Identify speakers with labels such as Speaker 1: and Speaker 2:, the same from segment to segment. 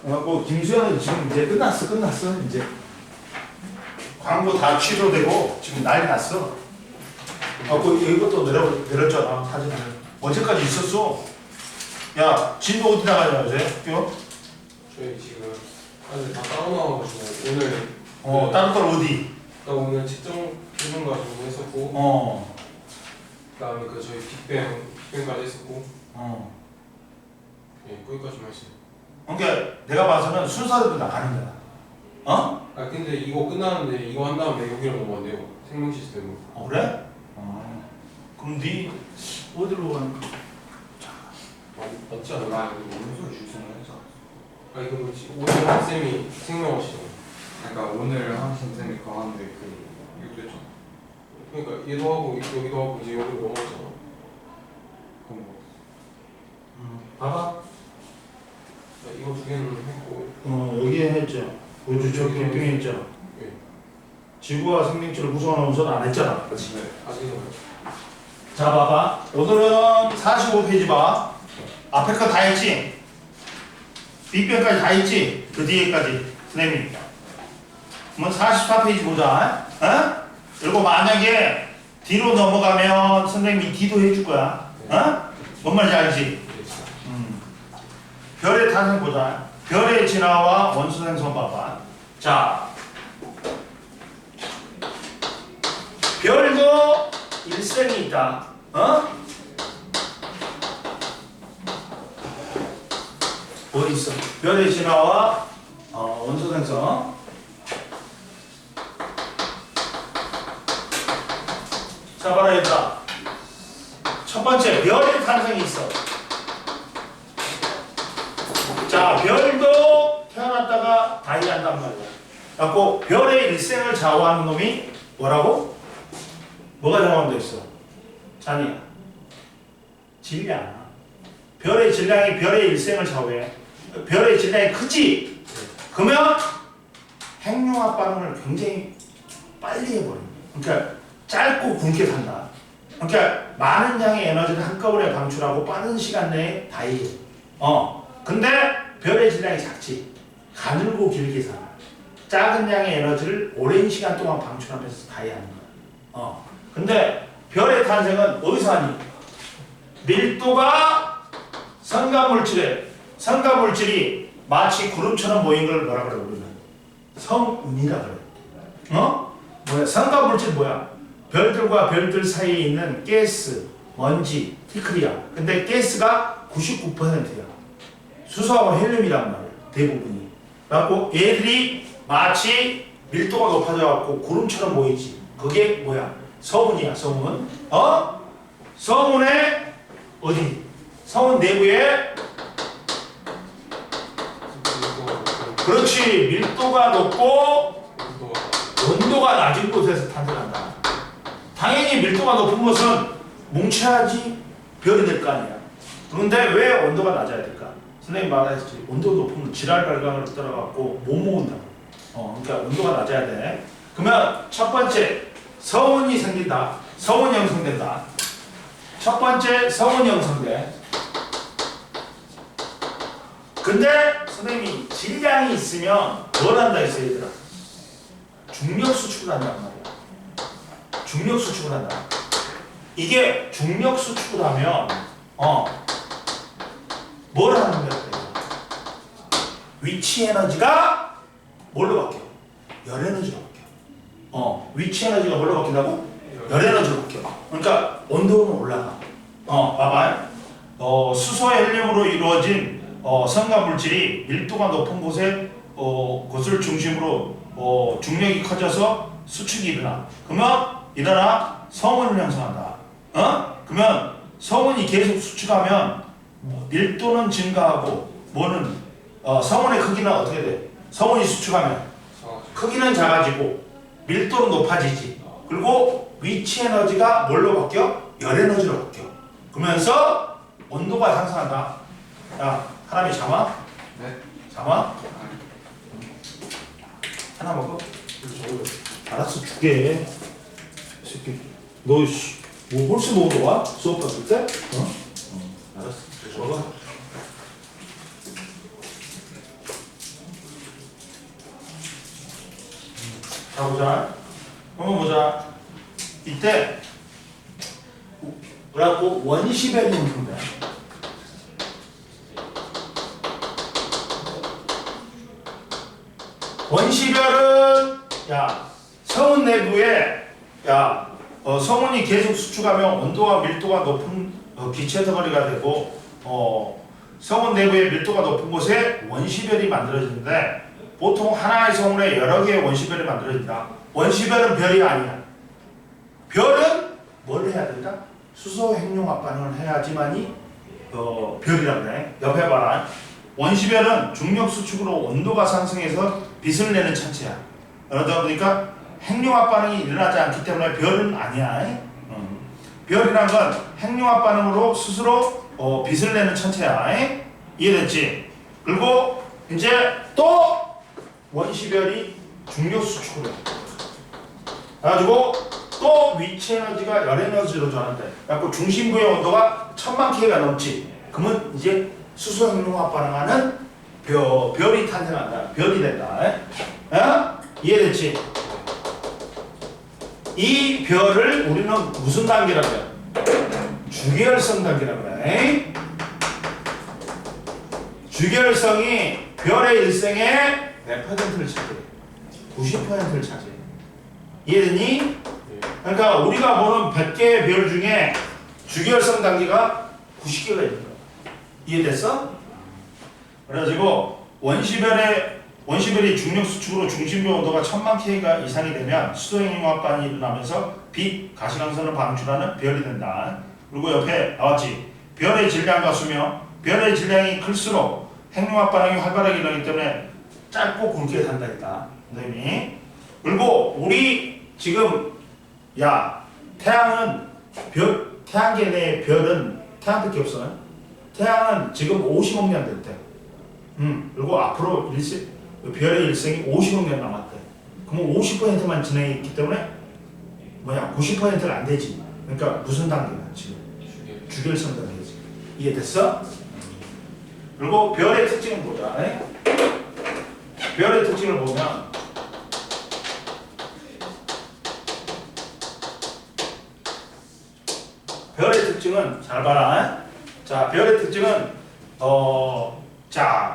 Speaker 1: 그래갖고 김수현은 지금 이제 끝났어 이제 광고 다 취소되고 지금 난리 났어. 이것도 내렸잖아 사진을. 어제까지 있었어. 야 진도 어디 나가냐 어제 학교?
Speaker 2: 저희 지금 아직 다 따로 나와가지고 오늘
Speaker 1: 다른 걸 어디?
Speaker 2: 나 오늘 측정 기준 가지고 했었고 그다음에 그 저희 빅뱅까지 했었고 예 거기까지만 했어요.
Speaker 1: 그러니까 내가 봐서는 순서대로 나가는 거야.
Speaker 2: 아 근데 이거 끝나는데 이거 한 다음에 여기로 넘어간대요. 생명 시스템으로.
Speaker 1: 그래? 그럼 네 어디로 가는 거야?
Speaker 2: 맞지 않아?
Speaker 3: 나 이거 무슨 소리 주성해서.
Speaker 2: 아 이거 뭐지? 오늘 한 쌤이 생명하시죠.
Speaker 3: 그러니까 오늘 하신 쌤이 가는데 이것도 했잖아.
Speaker 2: 그러니까 얘도 하고 여기도 하고 이제 여기로 넘어갔잖아.
Speaker 3: 그럼 뭐?
Speaker 1: 봐봐.
Speaker 2: 이거 두 개는 했고.
Speaker 1: 여기에 했죠. 우주적 빅뱅에 했죠.
Speaker 2: 예.
Speaker 1: 지구와 생명체를 구성하는 우선 안 했잖아. 그렇지.
Speaker 2: 네. 아직은.
Speaker 1: 자 봐봐. 오늘은 45페이지 봐. 앞에 거 다 했지? 빅뱅까지 다 했지? 그 뒤에까지 선생님이. 그러면 44페이지 보자. 그리고 만약에 뒤로 넘어가면 선생님이 뒤도 해줄 거야. 뭔 말인지 알지? 별의 탄생 보자. 별의 진화와 원소 생성 봐봐. 자, 별도 일생이 있다. 어디 있어? 별의 진화와 원소 생성. 자, 봐라 얘들아. 첫 번째 별의 탄생이 있어. 자, 별도 태어났다가 다이한단 말이야. 그래갖고 별의 일생을 좌우하는 놈이 뭐라고? 뭐가 정함되어 있어? 잔이야. 질량. 별의 질량이 별의 일생을 좌우해. 별의 질량이 크지? 그러면 핵융합 반응을 굉장히 빨리 해버려. 그러니까 짧고 굵게 산다. 그러니까 많은 양의 에너지를 한꺼번에 방출하고 빠른 시간 내에 다이해. 근데 별의 질량이 작지. 가늘고 길게 살아. 작은 양의 에너지를 오랜 시간 동안 방출하면서 다이하는 거야. 근데 별의 탄생은 어디서 하니? 밀도가 성가물질이 마치 구름처럼 모인 걸 뭐라 그래 우리는? 성운이라 그래. 뭐야? 성가물질 뭐야? 별들과 별들 사이에 있는 가스, 먼지, 티클이야. 근데 가스가 99%야. 수소하고 헬륨이란 말이야. 대부분이. 그래갖고 얘들이 마치 밀도가 높아져갖고 구름처럼 보이지. 그게 뭐야? 성운이야. 성운. 성운의 어디? 성운 내부에 그렇지. 밀도가 높고 온도가 낮은 곳에서 탄생한다. 당연히 밀도가 높은 곳은 뭉쳐야지 별이 될 거 아니야. 그런데 왜 온도가 낮아야 될까? 선생님 말했지. 온도 높으면 지랄 발광을 따라갖고 못 모은다고. 그러니까 온도가 낮아야 돼. 그러면 첫 번째 성운이 생긴다. 성운이 형성된다. 첫 번째 성운이 형성돼. 근데 선생님이 질량이 있으면 뭘 한다 했어 얘들아? 중력 수축을 한단 말이야. 중력 수축을 한다. 이게 중력 수축을 하면 뭘 하는 거야? 위치 에너지가 뭘로 바뀌어? 열 에너지로 바뀌어. 위치 에너지가 뭘로 바뀐다고? 열 에너지로 바뀌어. 그러니까 온도는 올라가. 봐봐. 수소 헬륨으로 이루어진 성가물질이 밀도가 높은 곳에 곳을 중심으로 중력이 커져서 수축이 일어나. 그러면 성운을 형성한다. 그러면 성운이 계속 수축하면 밀도는 증가하고 성운의 크기는 어떻게 돼? 성운이 수축하면 크기는 작아지고 밀도는 높아지지. 그리고 위치 에너지가 뭘로 바뀌어? 열 에너지로 바뀌어. 그러면서 온도가 상승한다. 야, 하람이 잠아?
Speaker 3: 네.
Speaker 1: 잠아? 하나 먹어? 알았어, 줄게. 새끼, 너 뭐 홀수 먹으러 와? 수업 갔을 때? 알았어, 먹어. 자 보자. 한번 보자. 이때 뭐라고 원시별이 있는 거야. 원시별은 야 성운 내부에 성운이 계속 수축하면 온도와 밀도가 높은 기체 덩어리가 되고 성운 내부의 밀도가 높은 곳에 원시별이 만들어지는데 보통 하나의 성운에 여러 개의 원시별이 만들어진다. 원시별은 별이 아니야. 별은 뭘 해야 된다? 수소 핵융합 반응을 해야지만이 별이라고 그래. 옆에 봐라. 원시별은 중력 수축으로 온도가 상승해서 빛을 내는 천체야. 그러다 보니까 핵융합 반응이 일어나지 않기 때문에 별은 아니야. 별이란 건 핵융합 반응으로 스스로 빛을 내는 천체야. 이해됐지? 그리고 이제 또 원시별이 중력 수축으로 그래가지고 또 위치 에너지가 열 에너지로 전환돼. 그래갖고 중심부의 온도가 1000만 K가 넘지. 그러면 이제 수소 핵융합 반응하는 별이 탄생한다. 별이 된다. 이해됐지? 이 별을 우리는 무슨 단계라고 해? 주계열성 단계라고 해. 주계열성이 별의 일생의 몇 퍼센트를 차지해? 90%를 차지해. 이해됐니? 그러니까 우리가 보는 100개의 별 중에 주계열성 단계가 90개가 있는 거야. 이해됐어? 그래가지고 원시별이 중력 수축으로 중심부 온도가 1000만 K가 이상이 되면 수소핵융합 반응이 일어나면서 빛, 가시광선을 방출하는 별이 된다. 그리고 옆에 나왔지. 별의 질량과 수명. 별의 질량이 클수록 핵융합 반응이 활발하게 일어나기 때문에 짧고 굵게 산다 했다. 선생님이. 그리고 우리 지금 태양은 태양계 내의 별은 태양밖에 없어. 태양은 지금 50억 년 됐대. 그리고 앞으로 별의 일생이 50억 년 남았대. 그러면 50%만 진행했기 때문에 90%는 안 되지. 그러니까 무슨 단계야 지금? 주계열성 단계지. 이해됐어? 그리고 별의 특징을 보자. 별의 특징을 보면 별의 특징은 잘 봐라. 자, 별의 특징은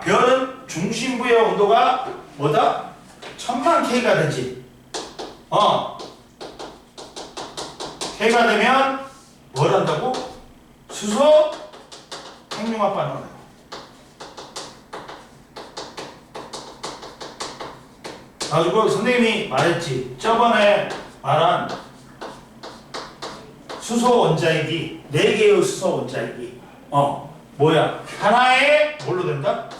Speaker 1: 별은 중심부의 온도가 뭐다? 1000만 K가 되지. K가 되면 뭘 한다고? 수소 핵융합 반응을 해. 가지고 선생님이 말했지. 저번에 말한 수소 원자핵이 4개의 수소 원자핵이 뭐야? 하나의 뭘로 된다?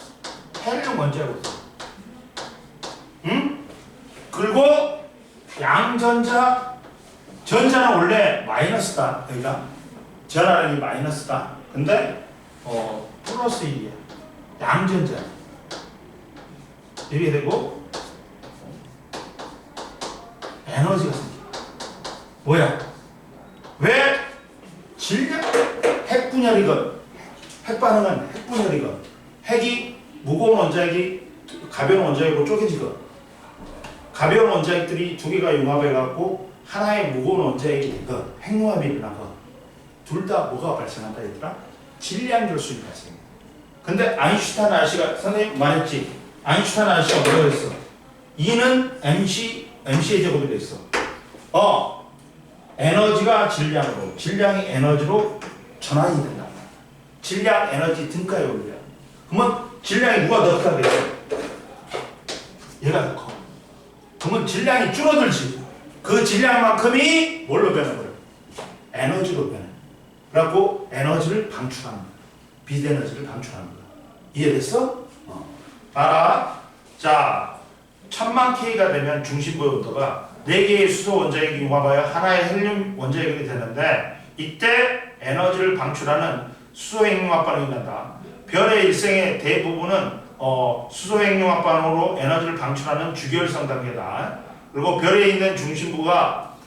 Speaker 1: 헬륨 원자핵으로 된다. 응? 그리고 양전자는 원래 마이너스다. 그러니까 전하력이 마이너스다. 근데 플러스 1이야. 양전자. 이렇게 되고 에너지가 생겨. 뭐야? 왜? 질량? 핵분열이건 핵반응은 핵분열이건 핵이 무거운 원자핵이 가벼운 원자핵으로 쪼개지건 가벼운 원자핵들이 두 개가 융합해갖고 하나의 무거운 원자핵이 되건 핵융합이 일어나건 둘 다 뭐가 발생한다 얘들아? 질량 결핍이 발생해. 근데 아인슈타인 아저씨가 선생님 말했지. 아인슈타인 아저씨가 뭐라고 했어? E는 MC의 제곱이 돼 있어. 에너지가 질량으로, 질량이 에너지로 전환이 된다. 질량 에너지 등가에 올려. 그러면 질량이 누가 더 크겠어? 얘가 더 커. 그러면 질량이 줄어들지. 그 질량만큼이 뭘로 변해버려? 에너지로 변해. 그래갖고 에너지를 방출하는 거야. 빛 에너지를 방출하는 거야. 이해됐어? 봐라. 자, 1000만 K가 되면 중심부의 온도가 4개의 수소 원자핵이 융합하여 하나의 헬륨 원자핵이 되는데 이때 에너지를 방출하는 수소 핵융합 반응이 난다. 별의 일생의 대부분은 수소 핵융합 반응으로 에너지를 방출하는 주계열성 단계다. 그리고 별에 있는 중심부가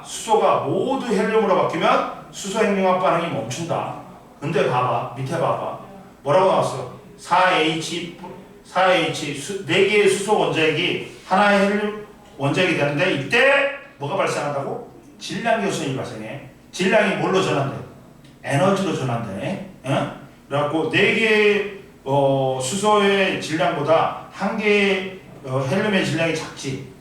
Speaker 1: 수소가 모두 헬륨으로 바뀌면 수소 핵융합 반응이 멈춘다. 근데 봐봐. 밑에 봐봐. 뭐라고 나왔어? 4H 4개의 수소 원자핵이 하나의 헬륨 원자력이 되는데 이때 뭐가 발생한다고? 질량 교선이 발생해. 질량이 뭘로 전환돼? 에너지로 전환돼. 그래갖고 4개의 수소의 질량보다 1개의 헬륨의 질량이 작지.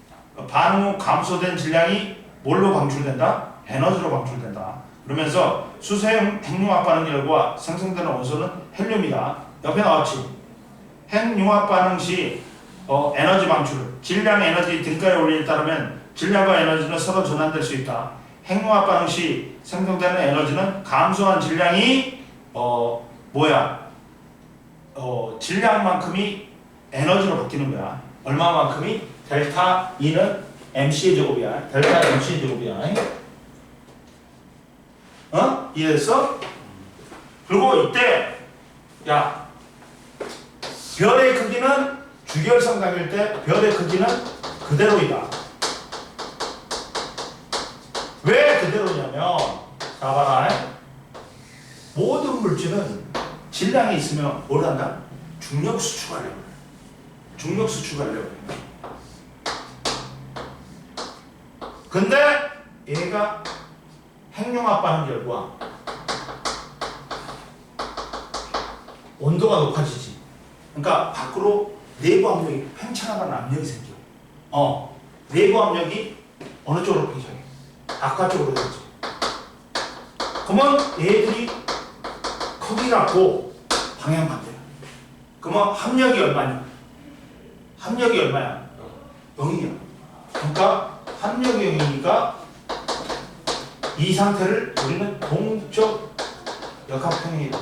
Speaker 1: 반응 후 감소된 질량이 뭘로 방출된다? 에너지로 방출된다. 그러면서 수소의 핵융합 반응 결과 생성되는 원소는 헬륨이다. 옆에 나왔지. 핵융합 반응 시 에너지 방출, 질량 에너지 등가에 올리에 따르면 질량과 에너지는 서로 전환될 수 있다. 핵융합 반응 시 생성되는 에너지는 감소한 질량이 질량만큼이 에너지로 바뀌는 거야. 얼마만큼이? 델타 E는 MC의 제곱이야. 델타 MC의 제곱이야. 이해됐어? 그리고 이때 야 별의 크기는 주결성당일 때 별의 크기는 그대로이다. 왜 그대로냐면 자 봐라. 모든 물질은 질량이 있으면 뭘 한다? 중력 수축하려고 그래. 중력 수축하려고 그래. 근데 얘가 핵융합 반응 결과 온도가 높아지지. 그러니까 밖으로 내부 압력이 팽창하는 압력이 생겨. 내부 압력이 어느 쪽으로 팽창해? 바깥쪽으로 되지. 그러면 얘들이 크기 같고 방향 반대야. 그러면 합력이 얼마냐? 합력이 얼마야? 0이야. 그러니까 합력이 0이니까 이 상태를 우리는 동적 역학평형이다.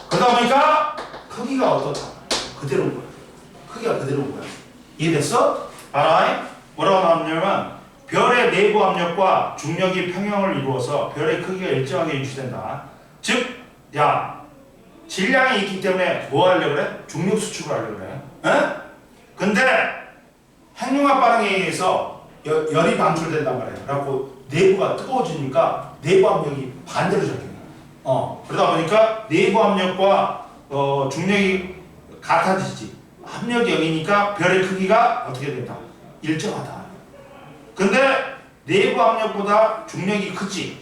Speaker 1: 그러다 보니까 크기가 어떻다? 그대로인 거야. 크기가 그대로인 거야. 이해됐어? 알아? 뭐라고 나오냐면 별의 내부 압력과 중력이 평형을 이루어서 별의 크기가 일정하게 유지된다. 즉, 질량이 있기 때문에 뭐 하려고 그래? 중력 수축을 하려고 그래. 근데 핵융합 반응에 의해서 열이 방출된단 말이야. 그래갖고 내부가 뜨거워지니까 내부 압력이 반대로 작용해. 그러다 보니까 내부 압력과 중력이 같아지지. 압력이 0이니까 별의 크기가 어떻게 된다? 일정하다. 근데 내부 압력보다 중력이 크지.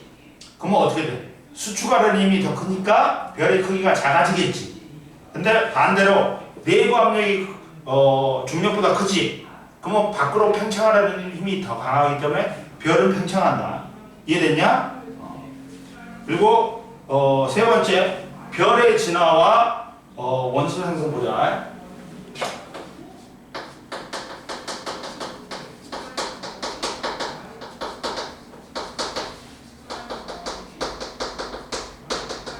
Speaker 1: 그러면 어떻게 돼? 수축하려는 힘이 더 크니까 별의 크기가 작아지겠지. 근데 반대로 내부 압력이 중력보다 크지. 그러면 밖으로 팽창하려는 힘이 더 강하기 때문에 별은 팽창한다. 이해됐냐? 그리고 세 번째, 별의 진화와 원소 생성 보자.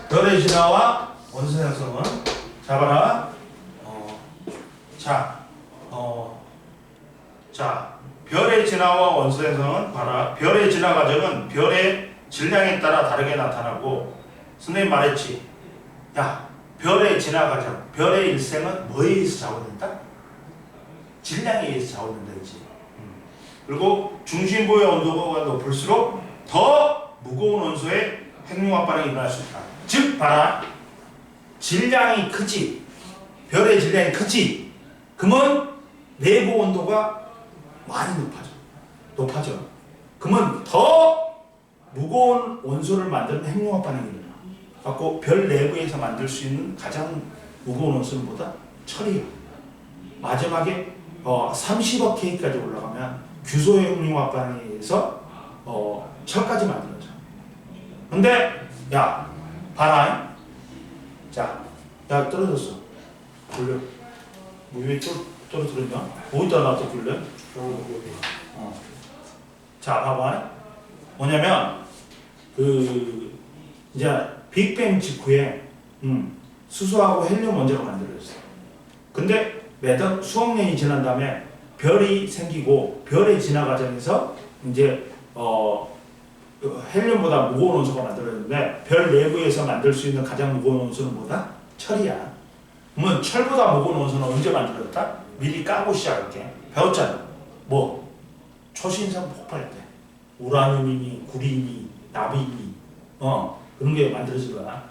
Speaker 1: 별의 진화와 원소 생성은 잡아라. 별의 진화와 원소 생성은 봐라. 별의 진화 과정은 별의 질량에 따라 다르게 나타나고, 선생님 말했지. 별의 진화 과정, 별의 일생은 뭐에 의해서 작용된다? 질량에 의해서 작용된다 했지. 그리고 중심부의 온도가 높을수록 더 무거운 원소의 핵융합 반응이 일어날 수 있다. 즉 봐라. 질량이 크지. 별의 질량이 크지. 그러면 내부 온도가 많이 높아져. 그러면 더 무거운 원소를 만드는 핵융합 반응이 일어나. 갖고 별 내부에서 만들 수 있는 가장 무거운 원소는 뭐다? 철이야. 마지막에 30억 K까지 올라가면 규소 핵융합 반응에 의해서 철까지 만들어져. 근데 봐라. 떨어졌어. 굴려. 뭐 왜 떨어뜨렸냐? 어디다 놔둬 굴려? 자, 봐봐. 뭐냐면 이제 빅뱅 직후에 수소하고 헬륨 원자가 만들어졌어. 근데 매달 수억 년이 지난 다음에 별이 생기고 별의 진화 과정에서 이제 헬륨보다 무거운 원소가 만들어졌는데 별 내부에서 만들 수 있는 가장 무거운 원소는 뭐다? 철이야. 그러면 철보다 무거운 원소는 언제 만들어졌다? 미리 까고 시작할게. 배웠잖아. 뭐? 초신성 폭발 때 우라늄이니 구리니 나비니 그런 게 만들어진 거야.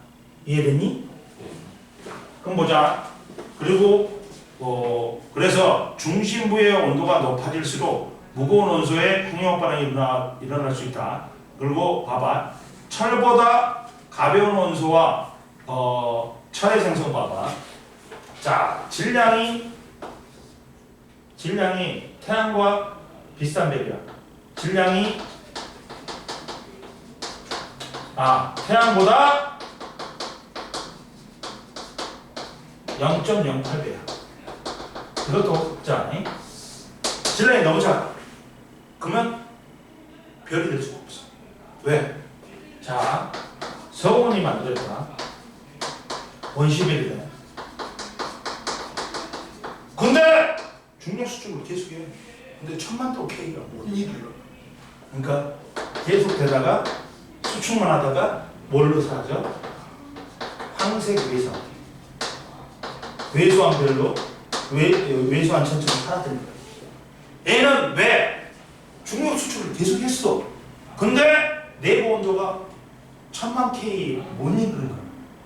Speaker 1: 이해됐니? 그럼 보자. 그리고 그래서 중심부의 온도가 높아질수록 무거운 원소의 핵융합 반응이 일어날 수 있다. 그리고 봐봐. 철보다 가벼운 원소와 철의 생성 봐봐. 자, 질량이 태양과 비슷한 배기야. 질량이 태양보다 0.08배야. 이것도 없잖아. 질량이 너무 작아. 그러면 별이 될 수가 없어. 왜? 자, 서원이 만들었다. 원시별이래. 근데 중력 수축을 계속해. 근데 1000만 도 K가 뭔 일이야? 그러니까 계속 되다가 수축만 하다가 뭘로 사라져? 황색 외선. 외소한 별로 외소한 천천히 사라지는 거야. 얘는 왜 중력 수축을 계속 했어? 근데 내부 온도가 1000만 K 못 이루는 거야.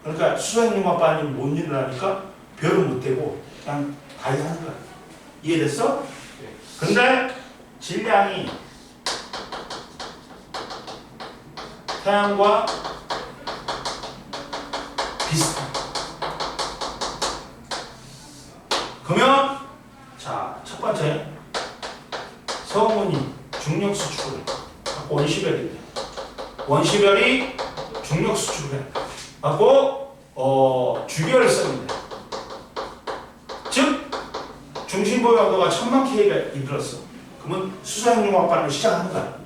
Speaker 1: 그러니까 수소핵융합 반응이 못 일어나니까 별은 못 되고 그냥 다이 하는 거야. 이해됐어? 근데 질량이 태양과 비슷해. 그러면 자, 첫 번째 서문이 중력 수축을 갖고 원시별이 돼. 원시별이 중력 수축을 해. 갖고 주결성이 돼. 즉 중심부의 온도가 1000만 K가 이르렀어. 그러면 수소핵융합 반응을 시작하는 거야.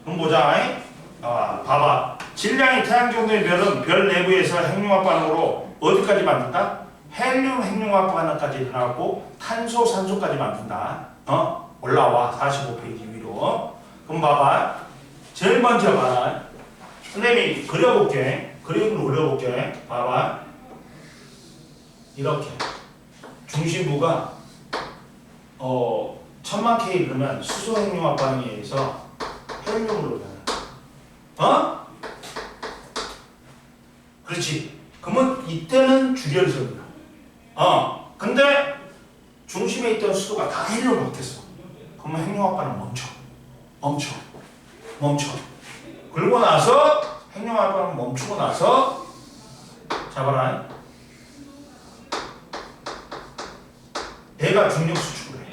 Speaker 1: 그럼 보자. 봐봐. 질량이 태양 정도의 별은 별 내부에서 핵융합 반응으로 어디까지 만든다? 헬륨 핵융합 반응까지 일어나고 탄소, 산소까지 만든다. 올라와 45페이지 위로. 그럼 봐봐. 제일 먼저 봐. 선생님이 그려볼게. 그림을 그려볼게. 봐봐. 이렇게 중심부가 1000만 K 그러면 수소 핵융합 반응에 의해서 헬륨으로 변해. 그렇지. 그러면 이때는 주결성이야. 근데 중심에 있던 수소가 다 헬륨으로 바뀌었어. 그러면 핵융합 반응 멈춰. 그러고 나서 핵융합 반응 멈추고 나서 잡아라. 얘가 중력 수축을 해.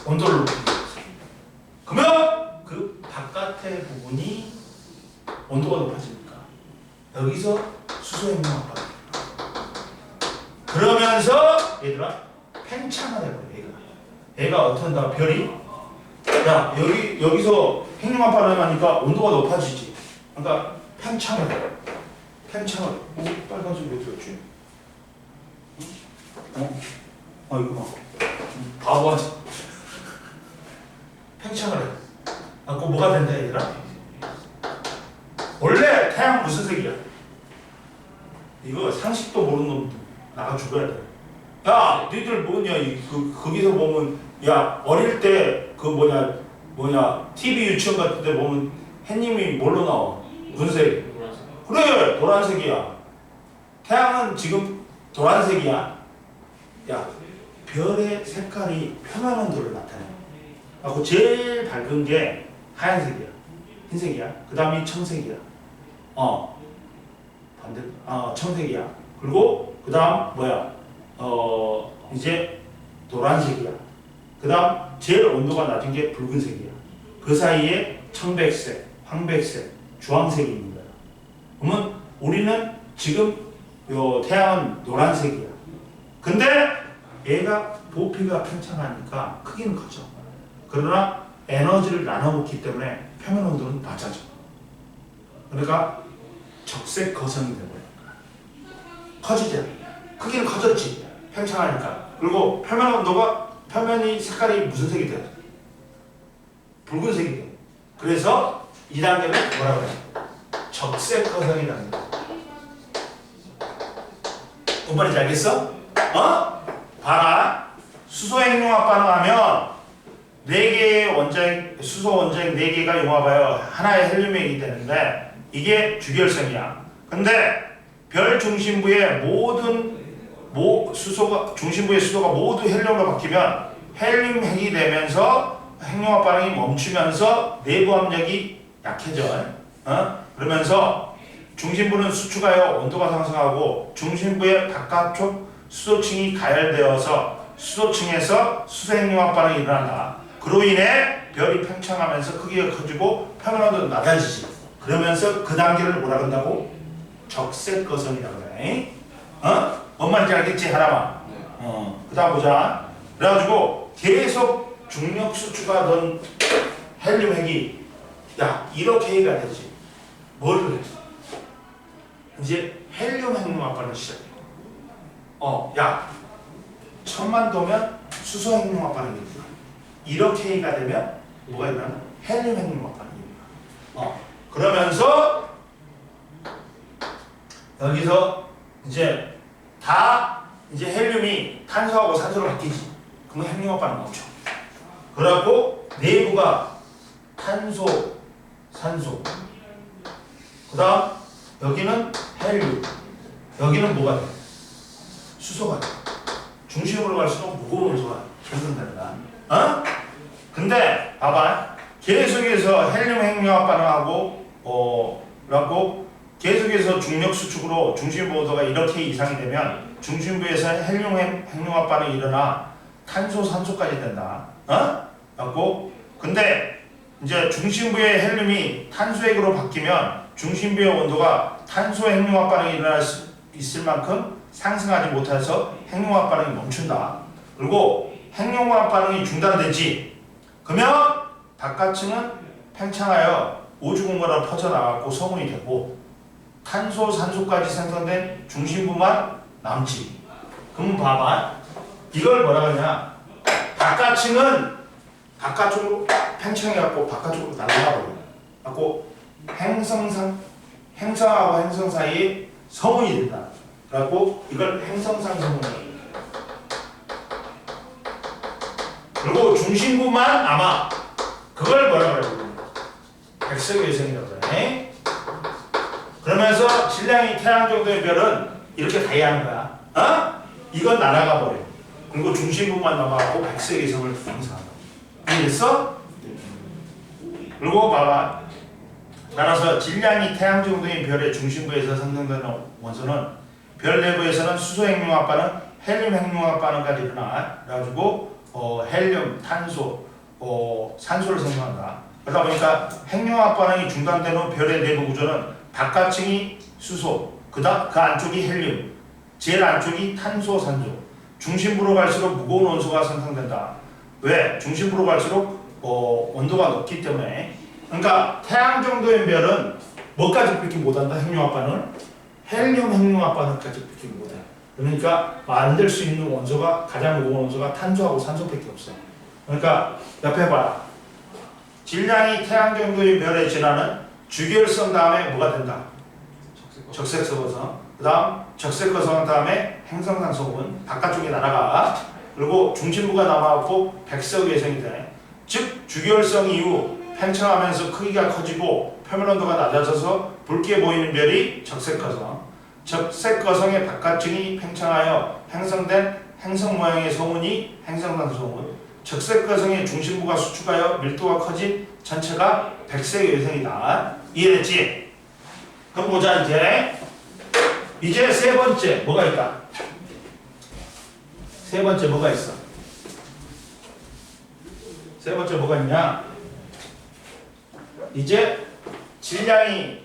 Speaker 1: 온도를 높이기 위해서. 그러면 그 바깥의 부분이 온도가 높아지니까 여기서 수소 핵융합 반응. 그러면서 얘들아 팽창을 해버려. 얘가 어떻게 한다? 별이 야 여기서 핵융합 반응하니까 온도가 높아지지. 그러니까 팽창을 해. 빨간색 왜 들었지? 이거 봐. 바보하지. 팽창을 해. 그거 뭐가 된다 얘들아? 원래 태양 무슨 색이야? 이거 상식도 모르는 놈들 나가 죽어야 돼. 야, 니들 뭐냐? 거기서 보면 야 어릴 때 그 뭐냐 TV 유치원 같은 데 보면 햇님이 뭘로 나와? 무슨 색? 그래, 노란색이야. 태양은 지금 노란색이야. 야, 별의 색깔이 표면 온도를 나타내. 그리고 제일 밝은 게 하얀색이야. 흰색이야. 그 다음이 청색이야. 청색이야. 그리고 그 다음 뭐야? 이제 노란색이야. 그 다음 제일 온도가 낮은 게 붉은색이야. 그 사이에 청백색, 황백색, 주황색이 있는 거야. 그러면 우리는 지금 요 태양은 노란색이야. 근데 얘가 부피가 팽창하니까 크기는 커져. 그러나 에너지를 나눠먹기 때문에 표면 온도는 낮아져. 그러니까 적색 거성이 되는 거야. 커지잖아. 크기는 커졌지. 팽창하니까. 그리고 표면 온도가 표면이 색깔이 무슨 색이 돼? 붉은색이 돼. 그래서 이 단계는 뭐라고 해? 적색 거성이라는 거야. 뭔 말인지 알겠어? 봐라. 수소 핵융합 반응하면 4개의 원자핵, 수소 원자핵 4개가 융합하여 하나의 헬륨액이 되는데 이게 주결성이야. 근데 별 중심부의 모든 수소가 중심부의 수소가 모두 헬륨으로 바뀌면 헬륨 핵이 되면서 핵융합 반응이 멈추면서 내부 압력이 약해져. 그러면서 중심부는 수축하여 온도가 상승하고 중심부의 바깥쪽 수소층이 가열되어서 수소층에서 수소 핵융합 반응이 일어난다. 그로 인해 별이 팽창하면서 크기가 커지고 표면온도도 낮아지지. 그러면서 그 단계를 뭐라 그런다고? 적색거성이라고 그래. 뭔 말인지 알겠지? 하나만. 그 다음 보자. 그래가지고 계속 중력 수축하던 헬륨 핵이 야 이렇게 해가 되지. 뭐를 해? 이제 헬륨 핵융합 반응을 시작해. 야 1000만 도면 수소 핵융합 반응이 일어나. 이렇게 해가 되면 뭐가 일어나? 헬륨 핵융합 반응이 일어나. 그러면서 여기서 이제 이제 헬륨이 탄소하고 산소로 바뀌지. 그러면 핵융합 반응 멈춰. 그래갖고 내부가 탄소, 산소. 그 다음 여기는 헬륨. 여기는 뭐가 돼? 수소가 돼. 중심으로 갈수록 무거운 원소가 생성된다. 근데 봐봐. 계속해서 헬륨 핵융합 반응하고 그래갖고 계속해서 중력 수축으로 중심부 온도가 이렇게 이상이 되면 중심부에서 헬륨 핵융합 반응이 일어나 탄소, 산소까지 된다. 그래갖고 근데 이제 중심부의 헬륨이 탄소핵으로 바뀌면 중심부의 온도가 탄소 핵융합 반응이 일어날 수 있을 만큼 상승하지 못해서 핵융합 반응이 멈춘다. 그리고 핵융합 반응이 중단되지. 그러면 바깥층은 팽창하여 우주공간으로 퍼져나가고 성운이 되고 탄소, 산소까지 생성된 중심부만 남지. 그럼 봐봐. 이걸 뭐라 하냐. 바깥층은 바깥쪽으로 팽창해갖고 바깥쪽으로 날아가버려. 갖고 행성하고 행성 사이에 성운이 된다. 그래갖고 이걸 행성상 성운이라고 해요. 그리고 중심부만 남아. 그걸 뭐라 그래요? 백석외성이라고 그래. 그러면서 질량이 태양 정도의 별은 이렇게 다이하는 거야. 이건 날아가 버려. 그리고 중심부만 남아갖고 백석외성을 형성한다. 이해됐어? 그리고 봐봐. 따라서 질량이 태양 정도의 별의 중심부에서 생성되는 원소는 별 내부에서는 수소 핵융합 반응, 헬륨 핵융합 반응까지 일어나. 그래가지고 헬륨, 탄소, 산소를 생성한다. 그러다 보니까 핵융합 반응이 중단된 후 별의 내부 구조는 바깥층이 수소, 그 안쪽이 헬륨, 제일 안쪽이 탄소, 산소. 중심부로 갈수록 무거운 원소가 생성된다. 왜? 중심부로 갈수록 온도가 높기 때문에. 그러니까 태양 정도의 별은 뭐까지 뺏기 못한다? 핵융합 반응을? 헬륨 핵융합 반응까지 뺏기 못해. 그러니까 만들 수 있는 원소가 가장 무거운 원소가 탄소하고 산소밖에 없어. 그러니까 옆에 봐. 질량이 태양 정도의 별에 지나는 주결성 다음에 뭐가 된다? 적색서거성. 그 다음 적색거성 다음에 행성상성은 바깥쪽에 날아가. 그리고 중심부가 남아갖고 백석외성이 돼. 즉 주결성 이후 팽창하면서 크기가 커지고 표면온도가 낮아져서 붉게 보이는 별이 적색거성. 적색거성의 바깥층이 팽창하여 형성된 행성 모양의 성운이 행성상성운. 적색거성의 중심부가 수축하여 밀도가 커진 전체가 백색외성이다. 이해됐지? 그럼 보자 이제 세 번째 뭐가 있다? 세 번째 뭐가 있어? 세 번째 뭐가 있냐? 이제 질량이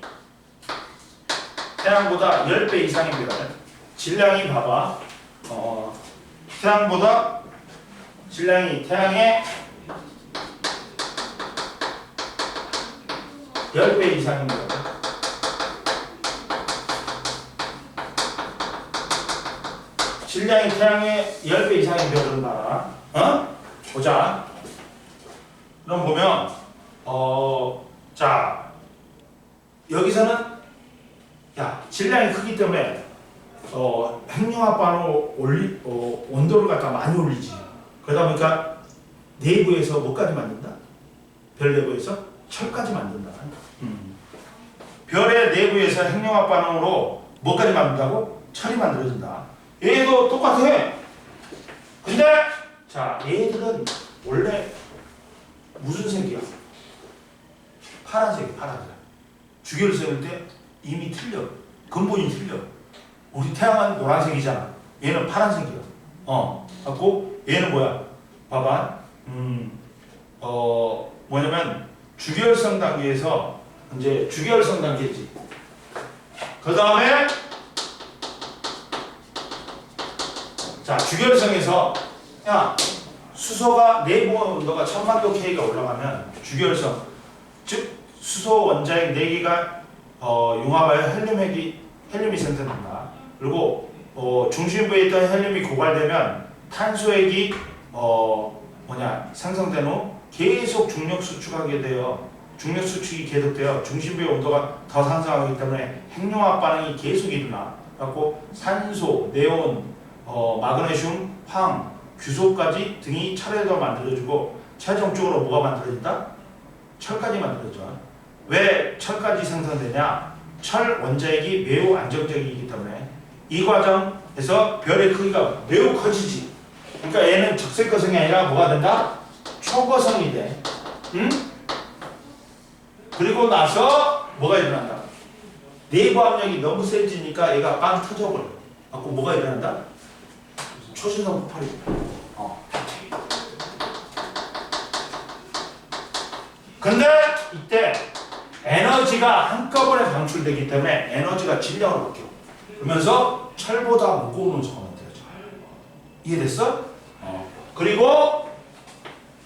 Speaker 1: 태양보다 10배 이상입니다. 질량이 봐봐. 태양보다 질량이 태양의 10배 이상입니다. 질량이 태양의 10배 이상인 별은 봐라. 보자. 그럼 보면 자 여기서는 질량이 크기 때문에 핵융합 반응을 온도를 갖다 많이 올리지. 그러다 보니까 내부에서 뭐까지 만든다? 별 내부에서 철까지 만든다. 별의 내부에서 핵융합 반응으로 뭐까지 만든다고? 철이 만들어진다. 얘도 똑같아. 근데 자 얘들은 원래 무슨 색이야? 파란색이 파란색. 주기를 세울 때 이미 틀려. 근본이 틀려. 우리 태양은 노란색이잖아. 얘는 파란색이야. 갖고 얘는 뭐야? 봐봐. 뭐냐면 주결성 단계에서 이제 주결성 단계지. 그 다음에 자 주결성에서 야 수소가 내부 온도가 1000만 도 K가 올라가면 주결성 즉 수소 원자핵 4개가 융합하여 헬륨이 생성된다. 그리고 중심부에 있던 헬륨이 고갈되면 탄소핵이 생성된 후 계속 중력 수축하게 되어 중력 수축이 계속되어 중심부의 온도가 더 상승하기 때문에 핵융합 반응이 계속 일어나. 그래갖고 산소, 네온, 마그네슘, 황, 규소까지 등이 철에서 만들어지고 최종적으로 뭐가 만들어진다? 철까지 만들어져. 왜 철까지 생성되냐? 철 원자핵이 매우 안정적이기 때문에 이 과정에서 별의 크기가 매우 커지지. 그러니까 얘는 적색거성이 아니라 뭐가 된다? 초거성이 돼. 응? 그리고 나서 뭐가 일어난다? 내부 압력이 너무 세지니까 얘가 빵 터져버려. 갖고 뭐가 일어난다? 초신성 폭발이. 근데 이때 에너지가 한꺼번에 방출되기 때문에 에너지가 질량으로 바뀌어. 그러면서 철보다 무거운 원소가 만들어져. 이해됐어? 그리고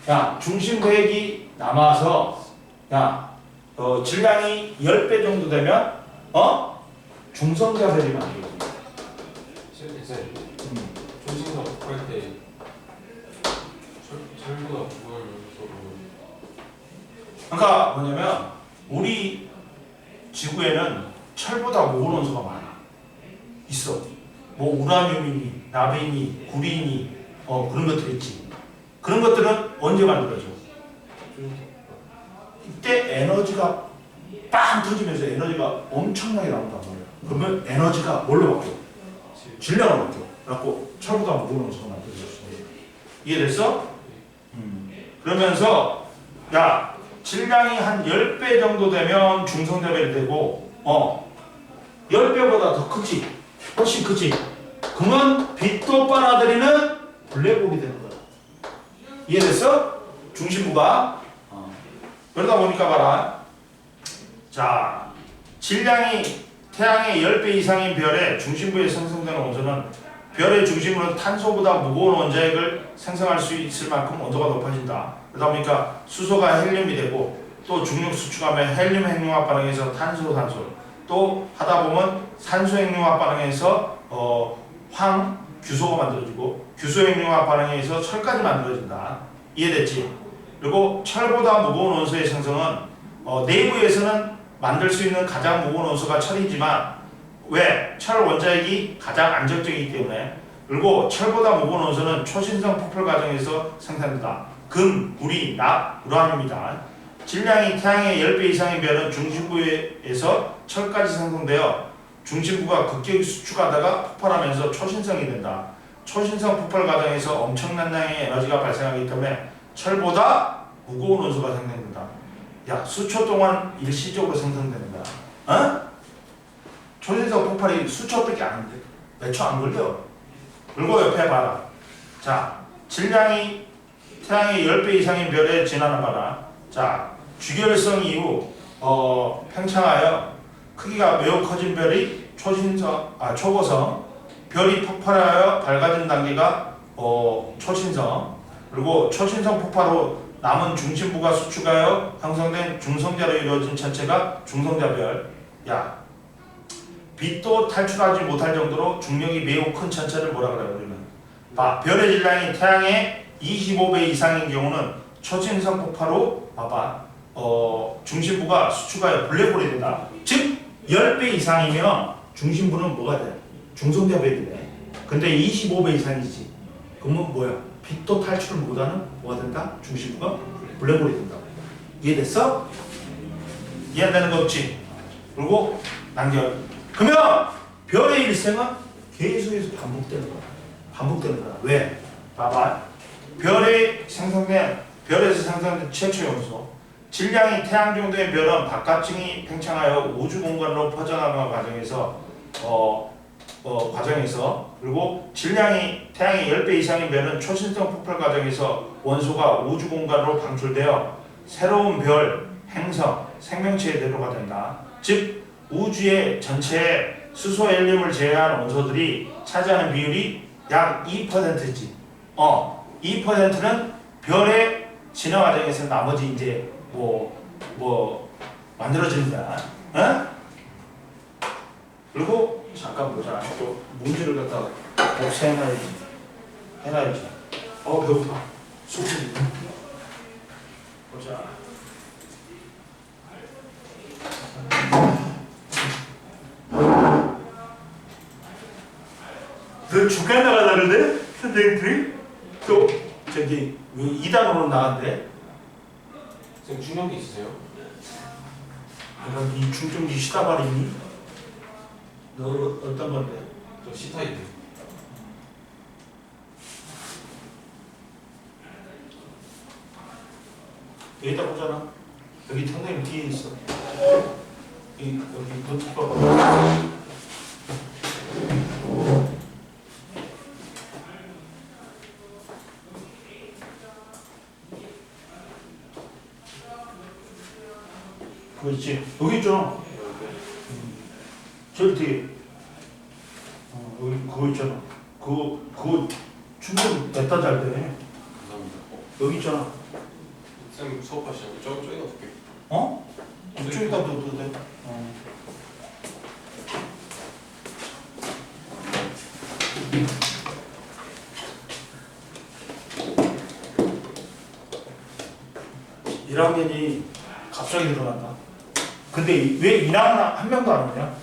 Speaker 1: 야 중심부핵이 남아서 질량이 10배 정도 되면 중성자별이 만들어져.
Speaker 2: 초신성 폭발 때 철보다 무거운 요소로
Speaker 1: 그러니까 뭐냐면 우리 지구에는 철보다 무거운 원소가 많아. 있어. 뭐 우라늄이니 나베니 구리니 그런 것들 있지. 그런 것들은 언제 만들어져? 이때 에너지가 빵 터지면서 에너지가 엄청나게 나온단 말이야. 그러면 에너지가 뭘로 바뀌어? 질량으로 바뀌어. 그래갖고 철보다 무거운 원소가 만들어졌어. 이해됐어? 그러면서 질량이 한 10배 정도 되면 중성자별이 되고 10배보다 더 크지. 훨씬 크지. 그러면 빛도 빨아들이는 블랙홀이 되는 거야. 이해됐어? 중심부가 그러다 보니까 봐라. 자, 질량이 태양의 10배 이상인 별의 중심부에 생성되는 원소는 별의 중심으로 탄소보다 무거운 원자핵을 생성할 수 있을 만큼 온도가 높아진다. 그러다 보니까 수소가 헬륨이 되고 또 중력 수축하면 헬륨 핵융합 반응에서 탄소 또 하다 보면 산소 핵융합 반응에서 황, 규소가 만들어지고 규소 핵융합 반응에서 철까지 만들어진다. 이해됐지? 그리고 철보다 무거운 원소의 생성은 내부에서는 만들 수 있는 가장 무거운 원소가 철이지만 왜? 철 원자핵이 가장 안정적이기 때문에. 그리고 철보다 무거운 원소는 초신성 폭발 과정에서 생산된다. 금, 구리, 납, 우라늄이다. 질량이 태양의 10배 이상인 별은 중심부에서 철까지 생성되어 중심부가 급격히 수축하다가 폭발하면서 초신성이 된다. 초신성 폭발 과정에서 엄청난 양의 에너지가 발생하기 때문에 철보다 무거운 원소가 생성된다. 야, 수초 동안 일시적으로 생성되는 거야. 초신성 폭발이 수초밖에 안 돼. 몇 초 안 걸려. 그리고 옆에 봐라. 자, 질량이 태양의 10배 이상인 별에 진화하는 봐라. 자, 주결성 이후 팽창하여 크기가 매우 커진 별이 초고성, 별이 폭발하여 밝아진 단계가 초신성, 그리고 초신성 폭발 후 남은 중심부가 수축하여 형성된 중성자로 이루어진 천체가 중성자별. 야, 빛도 탈출하지 못할 정도로 중력이 매우 큰 천체를 뭐라 그래요? 우리는 별의 질량이 태양의 25배 이상인 경우는 초신성 폭발 후 중심부가 수축하여 블랙홀이 된다. 즉 10배 이상이면 중심부는 뭐가 돼? 중성자별이 돼. 근데 25배 이상이지. 그러면 뭐야? 빛도 탈출을 못하는 뭐가 된다? 중심부가 블랙홀이 된다. 이해됐어? 이해 안 되는 거 없지? 그리고 난결. 그러면 별의 일생은 계속해서 반복되는 거야. 반복되는 거야. 왜? 봐봐. 별에서 생성된 최초 요소. 질량이 태양 정도의 별은 바깥층이 팽창하여 우주 공간으로 퍼져나가는 과정에서 그리고 질량이 태양의 10배 이상인 별은 초신성 폭발 과정에서 원소가 우주 공간으로 방출되어 새로운 별, 행성, 생명체의 대로가 된다. 즉 우주의 전체에 수소, 헬륨을 제외한 원소들이 차지하는 비율이 약 2%지. 2%는 별의 진화 과정에서 나머지 이제 뭐 만들어지는 거야. 어? 그리고 잠깐 보자. 또 문제를 갖다가 복사해놔야지. 배고파. 소리. 보자. 너 주간 나가다는데? 선생님들이? 또 저기 2단으로 나간대.
Speaker 2: 선생님 중력기 있으세요?
Speaker 1: 내가 이 중정지 시다발이니? 너 어떤 건데?
Speaker 2: 저 C타입이에요.
Speaker 1: 여기다 보잖아. 여기 선생님 뒤에 있어. 여기 노트북 봐봐. 그거 있지? 여기 있잖아. 저기 뒤에. 여기 그거 있잖아. 그거 충전 냈다 잘 돼.
Speaker 2: 감사합니다.
Speaker 1: 여기 있잖아.
Speaker 2: 선생님 수업하시냐고 저기다 볼게요.
Speaker 1: 이쪽에다 둬도 돼. 일 1학년이 갑자기 늘어난다. 근데 왜 2학년 한 명도 안 오냐?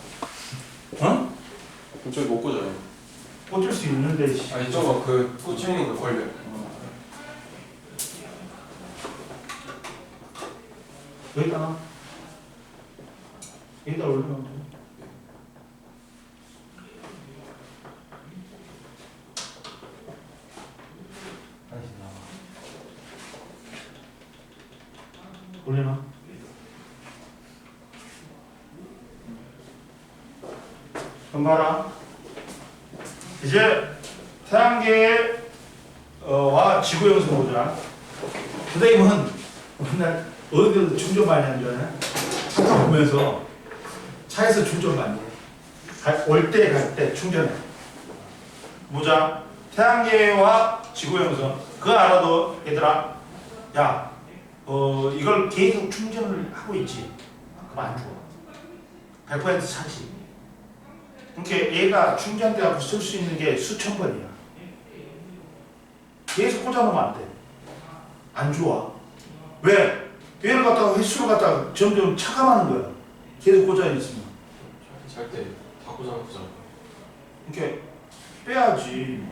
Speaker 2: 저기 못 꽂아요.
Speaker 1: 꽂을 수 있는데.
Speaker 2: 아니 저거 그 꽂혀 있는 거 걸려.
Speaker 1: 여기다 올리면 돼. 다시 나와. 올려놔. 그럼 봐라. 이제 태양계의 와 지구 형성 보자. 선생님은 맨날 어디서 충전 많이 한 줄 아냐? 차가 보면서 차에서 충전 많이 해. 올 때 갈 때 충전해. 보자. 태양계와 지구 형성. 그거 알아도 얘들아. 야, 이걸 계속 충전을 하고 있지. 그럼 안 죽어. 100% 차지. 그러니까 얘가 충전돼갖고 쓸 수 있는 게 수천 번이야. 계속 꽂아놓으면 안 돼. 안 좋아. 왜? 얘를 갖다가 횟수를 갖다가 점점 차감하는 거야. 계속 꽂아 있으면.
Speaker 2: 잘 때 다 꽂아놓고 자요.
Speaker 1: 이렇게 빼야지.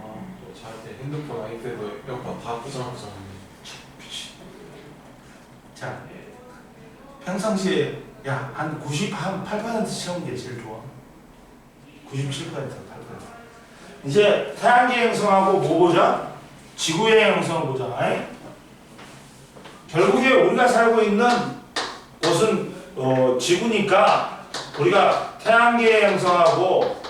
Speaker 2: 잘 때 핸드폰, 아이패드, 에어팟 다 꽂아놓고 자는데.
Speaker 1: 자, 평상시에 한 8% 채우는 게 제일 좋아. 97%, 8%. 이제 태양계 형성하고 뭐 보자? 지구의 형성을 보자. 결국에 우리가 살고 있는 곳은 지구니까 우리가 태양계 형성하고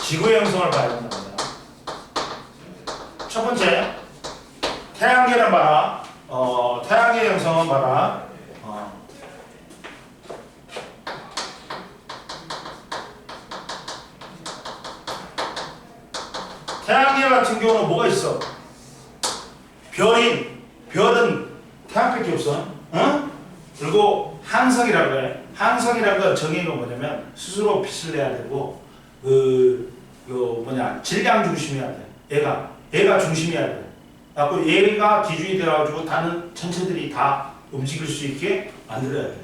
Speaker 1: 지구의 형성을 봐야 된답니다. 첫 번째, 태양계는 봐라. 태양계 형성은 봐라. 태양계 같은 경우는 뭐가 있어? 별은 태양밖에 없어. 그리고 항성이라고 해. 항성이라는 건 정의가 뭐냐면 스스로 빛을 내야 되고 질량 중심이어야 돼. 얘가 중심이어야 돼. 그래서 얘가 기준이 되어가지고 다른 전체들이 다 움직일 수 있게 만들어야 돼.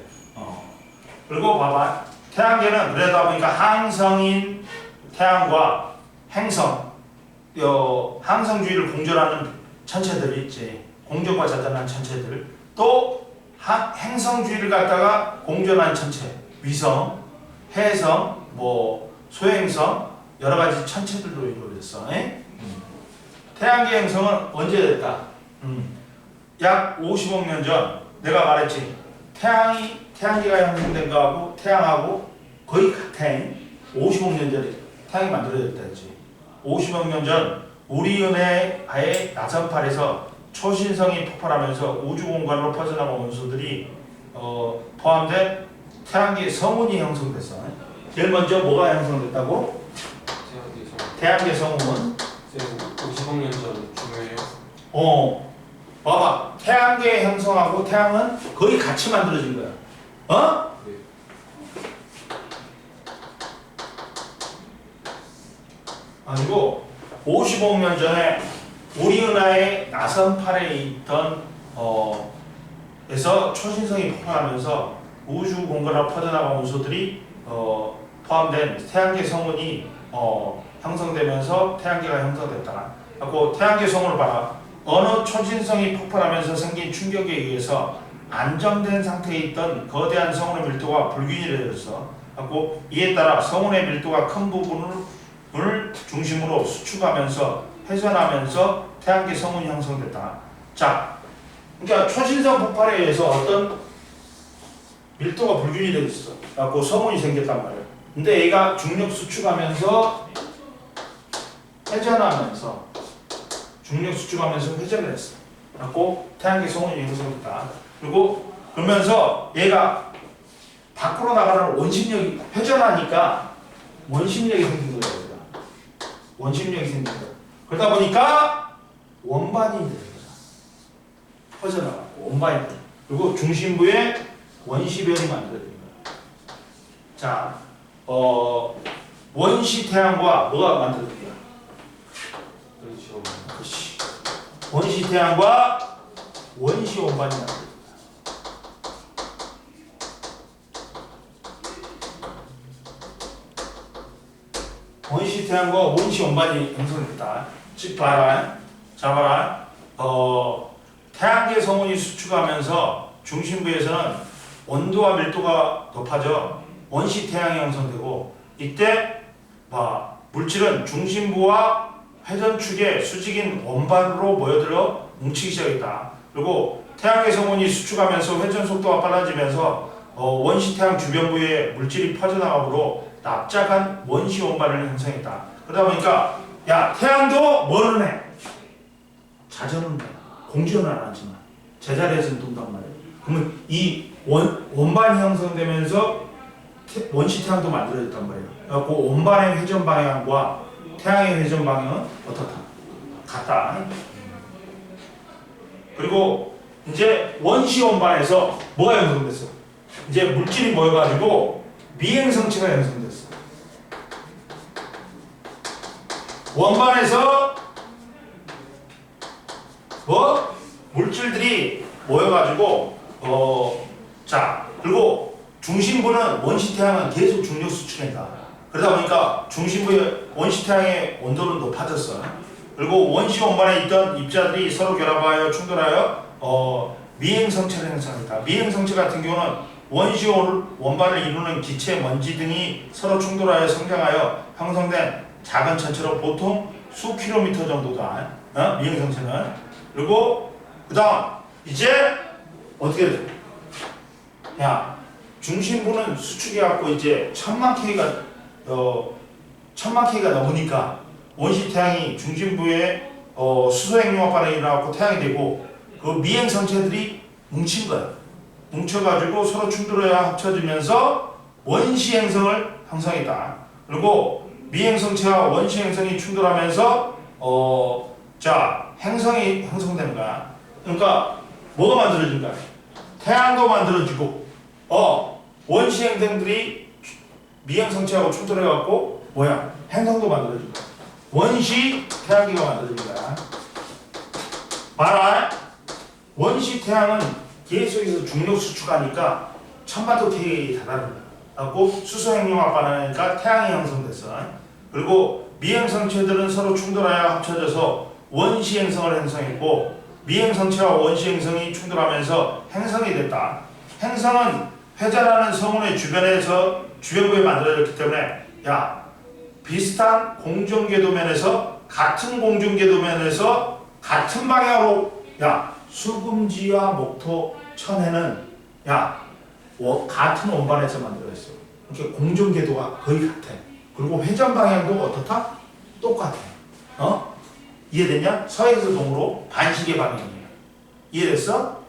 Speaker 1: 그리고 봐봐. 태양계는 그러다 보니까 항성인 태양과 행성, 항성주의를 공존하는 천체들이 있지. 공존과 자전하는 천체들. 또 행성주의를 갖다가 공존하는 천체, 위성, 해성, 뭐 소행성 여러 가지 천체들로 이루어졌어. 태양계 형성은 언제 됐다? 약 50억 년 전 내가 말했지. 태양계가 형성된 거하고 태양하고 거의 같아. 50억 년 전에 태양이 만들어졌다 했지. 50억 년 전 우리은하의 나선팔에서 초신성이 폭발하면서 우주 공간으로 퍼져나간 원소들이 포함된 태양계 성운이 형성됐어. 제일 먼저 뭐가 형성됐다고? 태양계 성운.
Speaker 2: 50억 년 전 중요해요.
Speaker 1: 봐봐. 태양계 형성하고 태양은 거의 같이 만들어진 거야.
Speaker 2: 네.
Speaker 1: 아니고 55억 년 전에 우리은하의 나선팔에 있던 에서 초신성이 폭발하면서 우주 공간으로 퍼져나간 원소들이 포함된 태양계 성운이 형성되면서 태양계가 형성됐다. 그리고 태양계 성운을 봐라. 어느 초신성이 폭발하면서 생긴 충격에 의해서 안정된 상태에 있던 거대한 성운의 밀도가 불균일해졌어. 그리고 이에 따라 성운의 밀도가 큰 부분을 중심으로 수축하면서 회전하면서 태양계 성운이 형성됐다. 자, 그러니까 초신성 폭발에 의해서 어떤 밀도가 불균일해졌어. 그래서 성운이 생겼단 말이야. 근데 얘가 중력 수축하면서 회전하면서 회전을 했어. 그래서 태양계 성운이 형성됐다. 그리고 그러면서 얘가 밖으로 나가는 원심력이 회전하니까 원심력이 생긴 거야. 원심력이 생긴 거야. 그러다 보니까 원반이 되는 거야. 퍼져나가고 원반이 돼. 그리고 중심부에 원시별이 만들어진 거야. 자, 원시 태양과 뭐가 만들어진 거야? 그렇지. 원시 태양과 원시 원반이 만들어진 거야. 원시 태양과 원시 원반이 형성됐다. 즉 봐라. 자 봐라. 태양계 성운이 수축하면서 중심부에서는 온도와 밀도가 높아져 원시 태양이 형성되고, 이때 물질은 중심부와 회전축의 수직인 원반으로 모여들어 뭉치기 시작했다. 그리고 태양계 성운이 수축하면서 회전 속도가 빨라지면서 원시 태양 주변부에 물질이 퍼져나가므로 납작한 원시 원반을 형성했다. 그러다 보니까 야, 태양도 뭐는 해? 자전은 해. 공전은 안 하지만 제자리에서는 돈단 말이야. 그러면 이 원반이 형성되면서 원시 태양도 만들어졌단 말이야. 그래갖고 원반의 회전 방향과 태양의 회전 방향은 어떻다? 같다. 그리고 이제 원시 원반에서 뭐가 형성됐어? 이제 물질이 모여가지고 미행성체가 형성됐어. 원반에서 물질들이 모여가지고 자, 그리고 중심부는 원시 태양은 계속 중력 수축한다. 그러다 보니까 중심부의 원시 태양의 온도는 높아졌어. 그리고 원시 원반에 있던 입자들이 서로 결합하여 충돌하여 미행성체를 형성했다. 미행성체 같은 경우는 원시 원반을 이루는 기체, 먼지 등이 서로 충돌하여 성장하여 형성된 작은 천체로 보통 수 킬로미터 정도다. 미행성체는. 그리고 그 다음 이제 어떻게 돼? 야, 중심부는 수축해갖고 이제 1000만 K가 넘으니까 원시 태양이 중심부에 수소핵융합 반응이 일어나고 태양이 되고, 그 미행성체들이 뭉친 거야. 뭉쳐가지고 서로 충돌해야 합쳐지면서 원시 행성을 형성했다. 그리고 미행성체와 원시 행성이 충돌하면서 행성이 형성되는 거야. 그러니까 뭐가 만들어진 거야? 태양도 만들어지고 원시 행성들이 미행성체하고 충돌해갖고 행성도 만들어진 거야. 원시 태양계가 만들어진 거야. 봐라. 원시 태양은 계속해서 중력 수축하니까 1000만 K에 달하는 거야. 그래갖고 수소핵융합 반응하니까 태양이 형성됐어. 그리고 미행성체들은 서로 충돌하여 합쳐져서 원시 행성을 형성했고, 미행성체와 원시 행성이 충돌하면서 행성이 됐다. 행성은 회전하는 성운의 주변에서 주변부에 만들어졌기 때문에 야 비슷한 공정궤도면에서 같은 공정궤도면에서 같은 방향으로 야 수금지와 목토 천해는 야 같은 원반에서 만들어졌어. 그러니까 공정궤도가 거의 같아. 그리고 회전 방향도 어떻다? 똑같아. 이해됐냐? 서에서 동으로 반시계 방향이야. 이해됐어?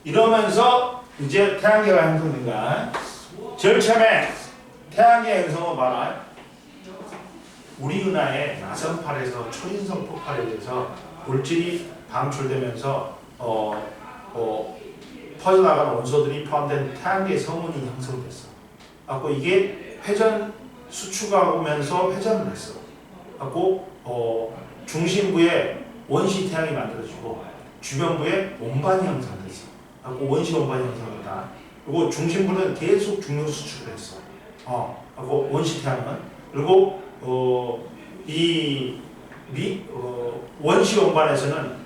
Speaker 1: 이러면서 이제 태양계가 형성된 거야. 제일 처음에 태양계 형성을 봐라. 우리 은하의 나선팔에서 초인성 폭발에 대해서 물질이 방출되면서 퍼져나가는 원소들이 포함된 태양계 성운이 형성됐어. 갖고 이게 회전 수축가 오면서 회전을 했어. 갖고 중심부에 원시 태양이 만들어지고 주변부에 원반이 형성됐어. 갖고 원시 원반이 형성됐다. 그리고 중심부는 계속 중력 수축을 했어. 갖고 원시 태양은 그리고 원시 원반에서는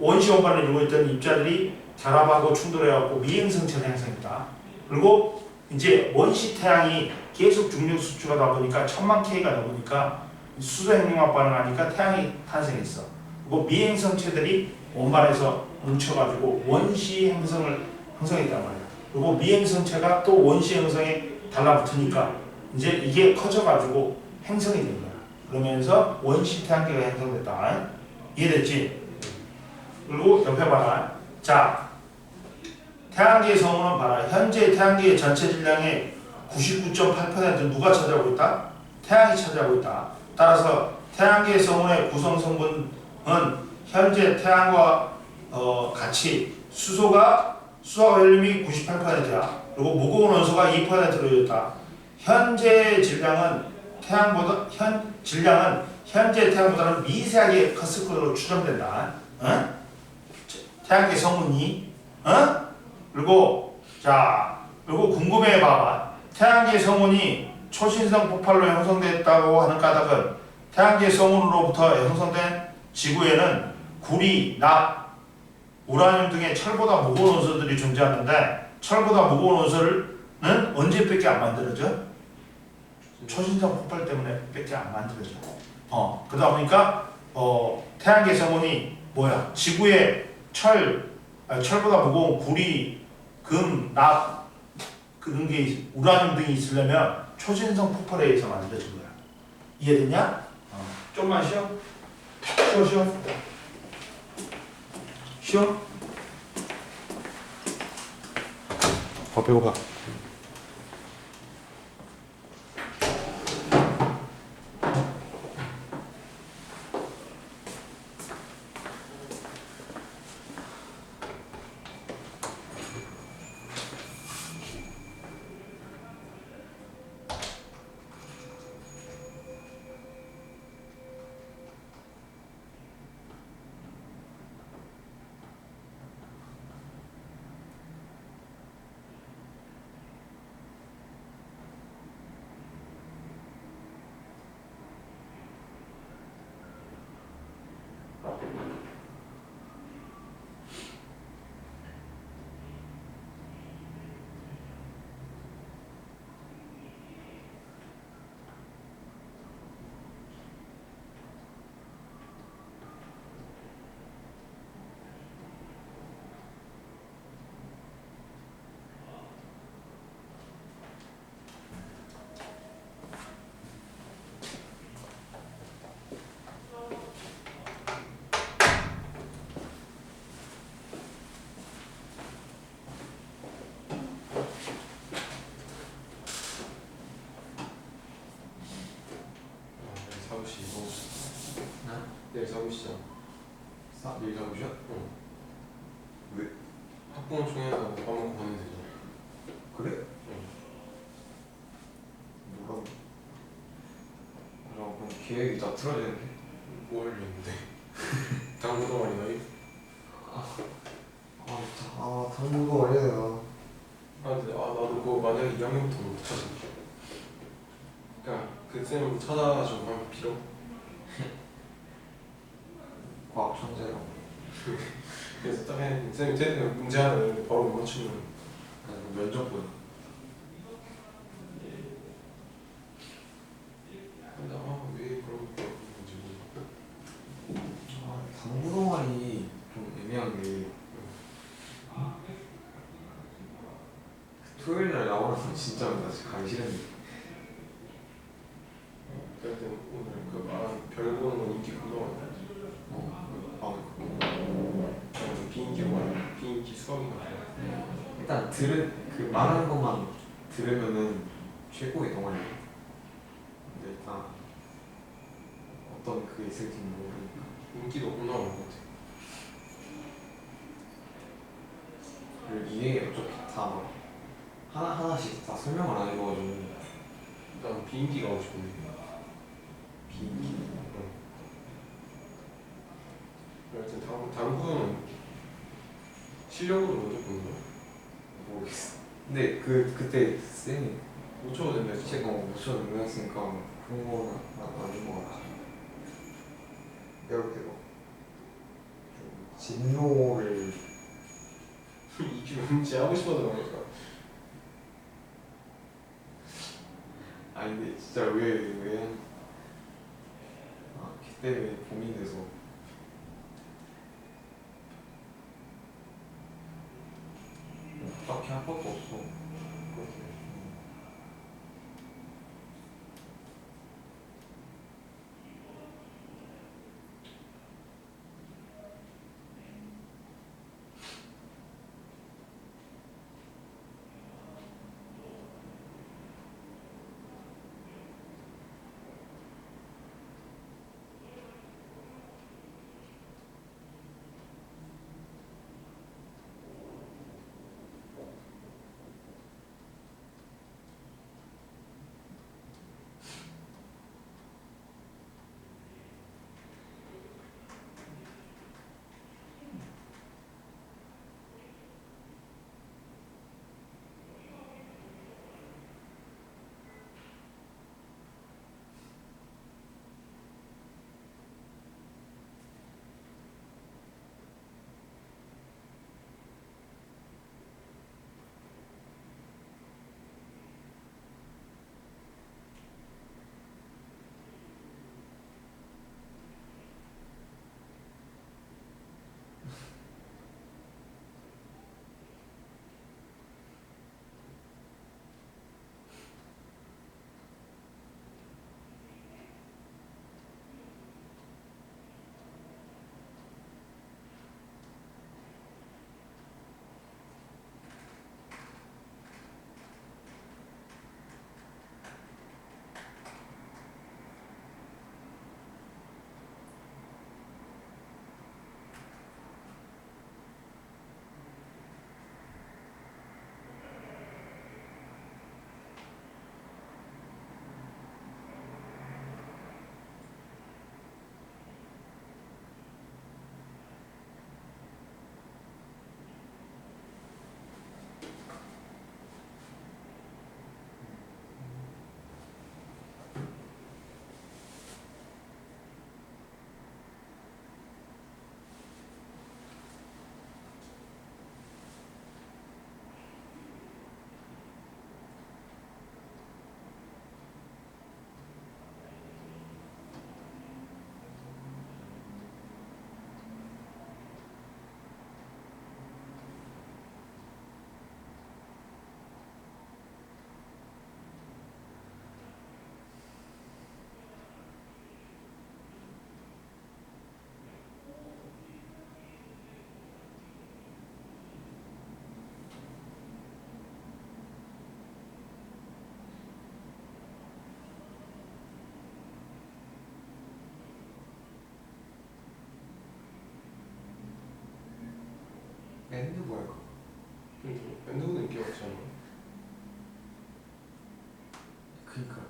Speaker 1: 원시 원반을 이루고 있던 입자들이 결합하고 충돌해갖고 미행성체를 형성했다. 그리고 이제 원시 태양이 계속 중력 수축하다 보니까 1000만 K가 넘으니까 수소 핵융합 반응하니까 태양이 탄생했어. 그리고 미행성체들이 원반에서 뭉쳐가지고 원시 행성을 형성했단 말이야. 그리고 미행성체가 또 원시 행성에 달라붙으니까 이제 이게 커져가지고 행성이 된 거야. 그러면서 원시 태양계가 형성됐다. 이해됐지? 그리고 옆에 봐라. 자, 태양계 성운은 봐라. 현재 태양계의 전체 질량의 99.8% 누가 차지하고 있다? 태양이 차지하고 있다. 따라서 태양계 성운의 구성 성분은 현재 태양과 같이 수소와 헬륨이 98%야. 그리고 무거운 원소가 2%로 이루어졌다. 현재 질량은 현재 태양보다는 미세하게 컸을 것으로 추정된다. 태양계 성운이 그리고 궁금해 봐봐. 태양계 성운이 초신성 폭발로 형성됐다고 하는 까닭은 태양계 성운으로부터 형성된 지구에는 구리, 납, 우라늄 등의 철보다 무거운 원소들이 존재하는데 철보다 무거운 원소는 언제밖에 안 만들어져? 초신성 폭발 때문에 밖에 안 만들어져. 그러다 보니까 태양계 성운이 뭐야? 지구에 철보다 무거운 구리, 금, 납 그런 게 우라늄 등이 있으려면 초신성 폭발에 의해서 만들어진 거야. 이해됐냐? 좀만 쉬어. 쉬어. 배고파.
Speaker 2: 내일 사무시잖아.
Speaker 3: 내일 사무시야?
Speaker 2: 응.
Speaker 3: 왜?
Speaker 2: 학부모 총회에서 밥 먹고 가면 되잖아.
Speaker 3: 그래?
Speaker 2: 응.
Speaker 3: 뭐라고? 그럼 계획이 다 틀어지는데?
Speaker 2: 뭘 했는데? 당구도 많이 나이?
Speaker 3: 당구가 아니야 내가.
Speaker 2: 근데 나도 그거 만약에 2학년부터 못 찾아. 그러니까 그 쌤을 찾아가지고 한번 빌어.
Speaker 3: 과학 천재라고.
Speaker 2: 그래서 딱 쌤이 문제 하나 내는데 바로 못 맞추면
Speaker 3: 면접 보자. 말하면 진짜 나 지금 가기 싫은데.
Speaker 2: 그럴 땐 오늘 그 말한 별 보는 건 인기 겁나 많다. 비인기로 말하면 비인기 수학인가 봐요.
Speaker 3: 일단 그 말하는 것만 들으면은 최고의 동아리. 근데 일단 어떤 그게 있을지 모르니까.
Speaker 2: 인기도 겁나 많은 것 같아.
Speaker 3: 그리고 이게 어차피 다막 하나하나씩 다 설명을 안 해줘가지고.
Speaker 2: 난 비인기가 하고 싶은데.
Speaker 3: 비인기.
Speaker 2: 하여튼 다음 구는 실력으로 먼저 보는 거야.
Speaker 3: 모르겠어. 근데 그때 쌤이
Speaker 2: 못 쳐도 된다 했어.
Speaker 3: 제가 못 쳐도 된다했으니까 그런 거는 아닌 것 같아. 내가 그때 막좀 진로를
Speaker 2: 이게 왠지 하고 싶어서 그런 걸까?
Speaker 3: 아니 근데 진짜 왜 그때 고민돼서 딱히 할 것도 없어. 밴드 뭐야?
Speaker 2: 밴드는 인기가 없지 않아?
Speaker 3: 그니까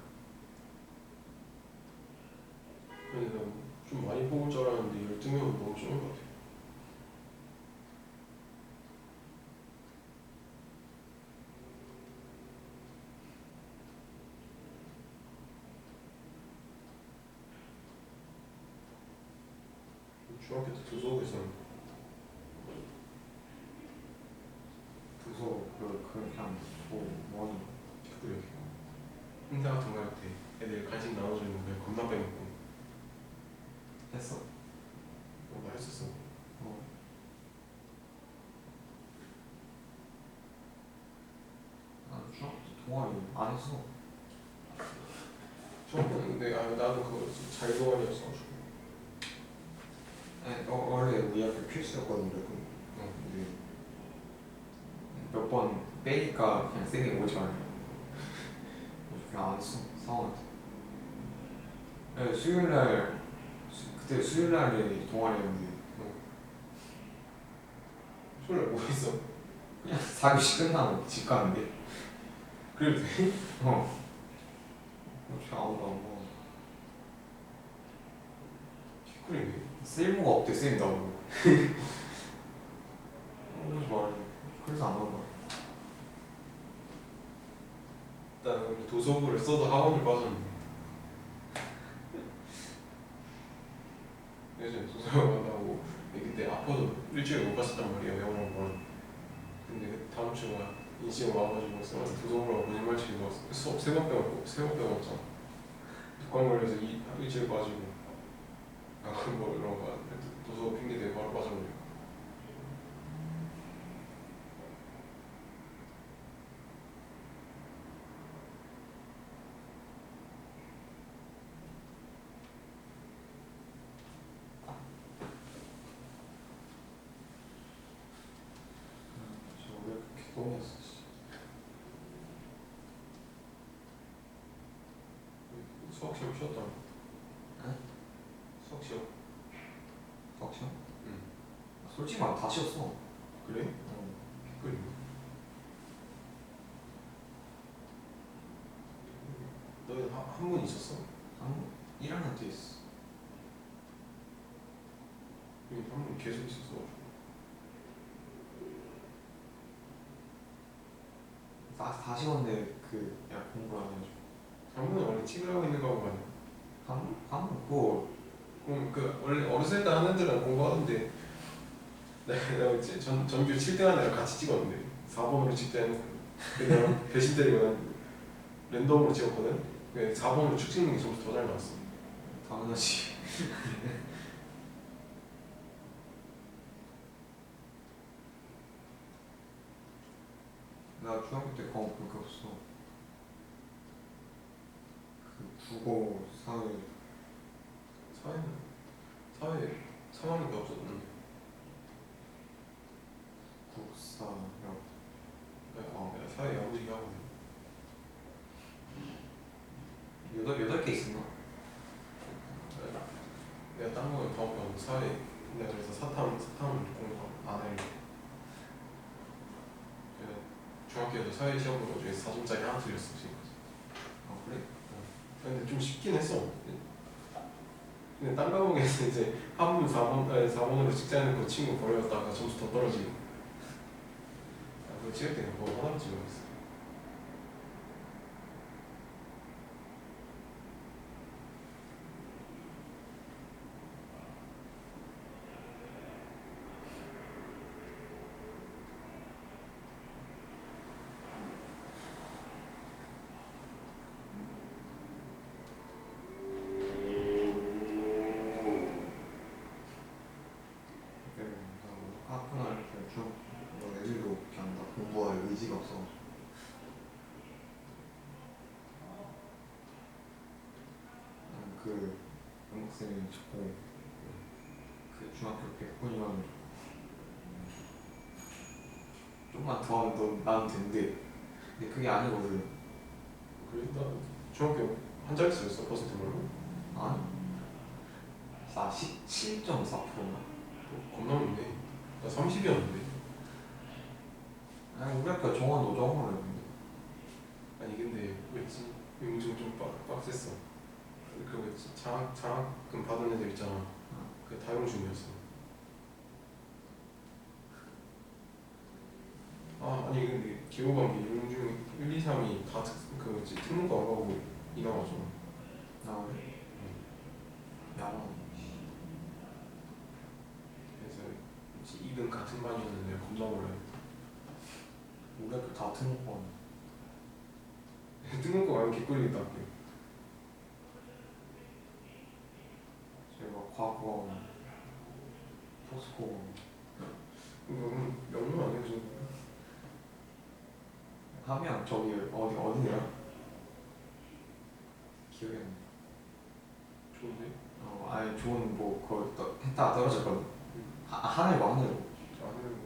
Speaker 2: 근데 난 좀 많이 뽑을 줄 알았는데 12명은 너무 적은 것 같아. 중학교 때 도서고 있었는데
Speaker 3: 도서 그냥 뭐하는 거야?
Speaker 2: 그래. 행사 같은 거 할 때 애들 간식 나눠주는 거 그냥 겁나 빼먹고.
Speaker 3: 했어?
Speaker 2: 나 했었어.
Speaker 3: 나는 중학교 때 동아리 안 했어.
Speaker 2: 근데 나도 그거 자유동아리였어가지고.
Speaker 3: 원래 우리 학교 필수였거든 무조건. 근데 몇 번 빼니까 그냥 쌤이 오지 말래. 그냥 안 했어. 상황한테. 수요일날 그때 수요일날에 동아리였는데
Speaker 2: 소리를 뭐 했어?
Speaker 3: 그냥 4교시 끝나고 집 가는데.
Speaker 2: 그래도 돼?
Speaker 3: 어차피 아무도 안 봐.
Speaker 2: 개꿀이네.
Speaker 3: 쓸모가 없대 쌤이 나오고. 그러지 말래. 그래서 안 나온 거야.
Speaker 2: 나는 도서부를 써도 학원을 빠졌는데. 예전에 도서관 간다고 그때 아파도 일주일에 못 갔었단 말이에요, 영어학원. 근데 다음 주가 인시가 와가지고 도서부라고 거짓말치고 수업 세 번 빼먹었잖아. 독감 걸려서 일주일 빠지고 뭐 이런 거 도서 핑계대고 바로 빠져버리고.
Speaker 3: 저 원래 그렇게 똥이었어.
Speaker 2: 수학 시험 쉬었다.
Speaker 3: 응?
Speaker 2: 수학 시험.
Speaker 3: 수학 시험?
Speaker 2: 응.
Speaker 3: 솔직히 말하면 다 쉬었어.
Speaker 2: 그래? 개꿀이네. 너희 한분 있었어?
Speaker 3: 한 1학년 때 있어.
Speaker 2: 한분 계속 있었어.
Speaker 3: 다 쉬었는데 야 공부 안 해가지고.
Speaker 2: 한분은 원래 찍으라고 있는 거 아니야?
Speaker 3: 한 그거
Speaker 2: 그럼 원래 어렸을 때 하는 애들은 공부하는데 내가 전교 7등 한 애랑 같이 찍었는데 4번으로 찍자 해놓고 내가 배신 때리고 랜덤으로 찍었거든? 4번으로 축 찍는 게 점수 더 잘 나왔어.
Speaker 3: 당연하지. 나 중학교 때 과목 그렇게 없어. 국어, 사회.
Speaker 2: 사회 3학년 때 없었는데.
Speaker 3: 국사,
Speaker 2: 내가 사회 야무지게 하거든.
Speaker 3: 8개 있었나?
Speaker 2: 내가 딴 거에 과목하고 사회 내가 그래서 사탐 공부 안 해. 중학교에서 사회 시험 본 거 중에 4점짜리 하나 틀렸어 지금까지.
Speaker 3: 그래?
Speaker 2: 근데 좀 쉽긴 했어. 근데 딴 과목에서 이제 한문 4번으로 찍자는 거 친구 버렸다가 점수 더 떨어지고. 그거 찍을 때는 그거 하나로 찍어야겠어.
Speaker 3: 학교나 이렇게 좀 애들도 그냥 다 공부할 의지가 없어. 음악쌤이 자꾸 중학교 100분이면 좀만 더 하면 나는 된대. 근데 그게 아니거든.
Speaker 2: 그래? 나 중학교 한 자릿수였어 퍼센트 말고.
Speaker 3: 아니? 47.4%인가?
Speaker 2: 겁나 많네. 나 30이었는데.
Speaker 3: 아니 우리 학교 정원 노정원을 했는데.
Speaker 2: 아니 근데 왜지? 용중 좀 빡셌어. 그 장학금 받은 애들 있잖아. 그 다용중이었어. 아니 근데 기호관계 용중 1, 2, 3이 다 특문고 안 가고 이나가잖아.
Speaker 3: 나 그래? 야라.
Speaker 2: 그래서 2등 같은 반이었는데 겁나 몰라요.
Speaker 3: 우리 학교 다 등록원.
Speaker 2: 특문고 가면 개꿀이겠다 학교.
Speaker 3: 저희가 과학원, 포스코원.
Speaker 2: 명령 안 해줘.
Speaker 3: 함양 저기 어디냐? 기억이 안 나.
Speaker 2: 좋은데?
Speaker 3: 아니 좋은 뭐 거기 했다가 떨어졌거든.
Speaker 2: 응.
Speaker 3: 하늘고 하늘고.
Speaker 2: 아니면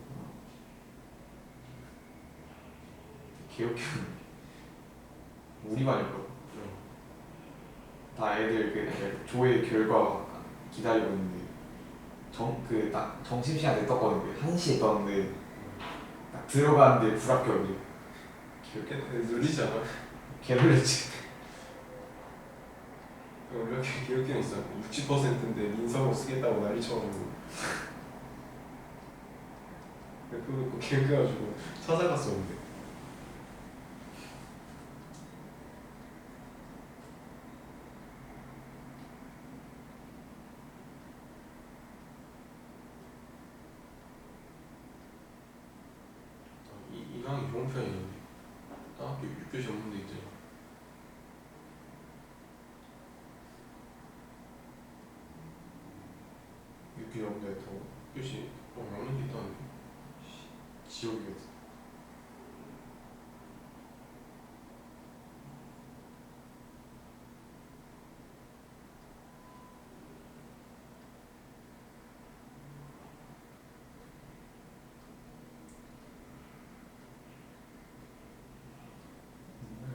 Speaker 3: 기억이 우리 반이었거든. 다 애들 그 조회 결과 기다리고 있는데 딱 점심시간에 떴거든. 1시에 떴는데 딱 들어가는데 불합격이.
Speaker 2: 놀리지 않아?
Speaker 3: 개 놀랬지.
Speaker 2: 원래 기억에는 있어. 60%인데 민성을 쓰겠다고 난리 쳐가지고. 그거 기억해가지고 찾아갔었는데. 인왕이 좋은 편이었는데 학교 6교시 없는 데 있잖아.
Speaker 3: 육기 없는데 더
Speaker 2: 6교시 없는 데 있다는데.
Speaker 3: 지옥이었어.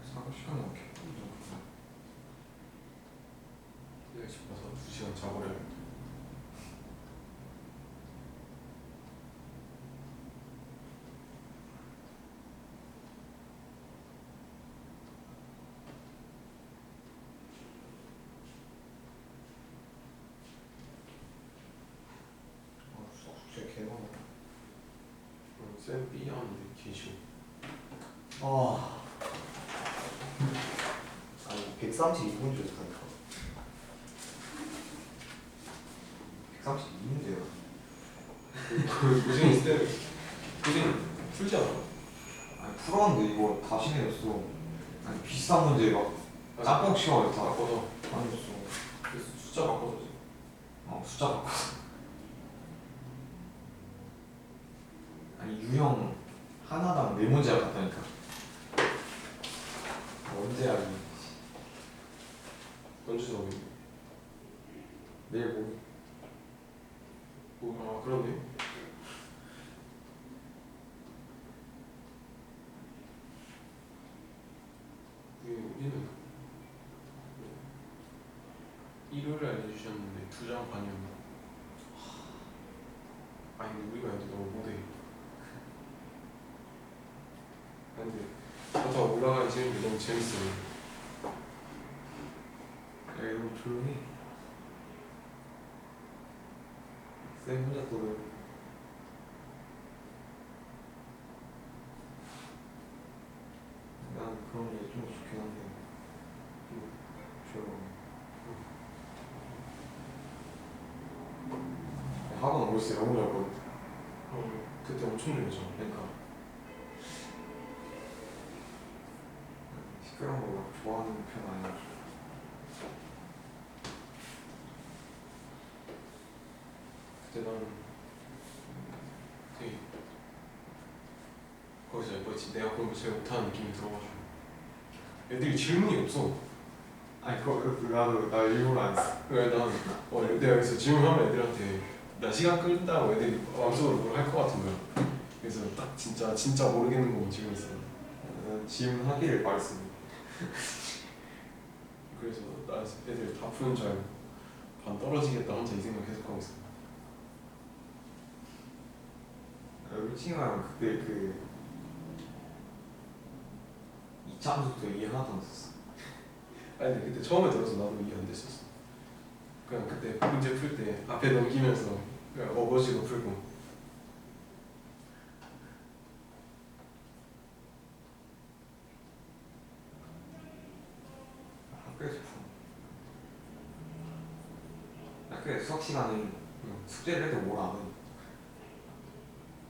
Speaker 3: 사고 시간이 없겠다.
Speaker 2: 내가 집 가서 2시간 자버려야겠다.
Speaker 3: 숙제 개 많아.
Speaker 2: 쌤 B 하는데 개쉬워.
Speaker 3: 아니 132분 줬다니까. 132문제야.
Speaker 2: 고생 있을 때 고생 풀지 않아?
Speaker 3: 아니 풀었는데 이거 다시 내줬어. 아니 비싼 문제 막 짬뽕 시간에 다
Speaker 2: 바꿔서.
Speaker 3: 아니었어.
Speaker 2: 그래서 숫자 바꿔서지.
Speaker 3: 숫자 바꿔. 아니 유형 하나당 4문제가 같다니까. 언제 하기?
Speaker 2: 언제 수업인데?
Speaker 3: 내일 모레.
Speaker 2: 아 그러네. 우리는 일요일에 알려주셨는데 2장 반이었나? 아니 근데 우리가 애들 너무 못해. 근데 그렇다고 올라가는 재미도 너무 재밌어.
Speaker 3: 야 이거 조용히. 쌤 혼자 떠들. 난 그런 게 좀 좋긴 한데 조용히. 학원 오고 있어. 너무 잘거든.
Speaker 2: 그때 엄청 놀랬죠.
Speaker 3: 그러니까 시끄러운 거 막 좋아하는 편 아니야.
Speaker 2: 그때 난 되게 거기서 뭐지 내가 공부 제일 못하는 느낌이 들어가지고 애들이 질문이 없어.
Speaker 3: 아니 나도 나 일부러 안 했어.
Speaker 2: 그래 난 내가 여기서 질문하면 애들한테 나 시간 끌다고 애들이 마음속으로 뭘 할 것 같은 거야. 그래서 딱 진짜 모르겠는 거만 질문했어.
Speaker 3: 질문하기를 말했어.
Speaker 2: 그래서 나 애들 다 푸는 줄 알고 반 떨어지겠다 혼자 이 생각 계속 하고 있어.
Speaker 3: 울칭이랑 그때 그 이참수도 이해 하나도 안 했었어.
Speaker 2: 아니 근데 그때 처음에 들어서 나도 이해 안 됐었어. 그냥 그때 문제 풀 때 앞에 넘기면서 그냥 어거지로 풀고.
Speaker 3: 학교에서 수학 시간에 숙제를 해도 뭘 안 해.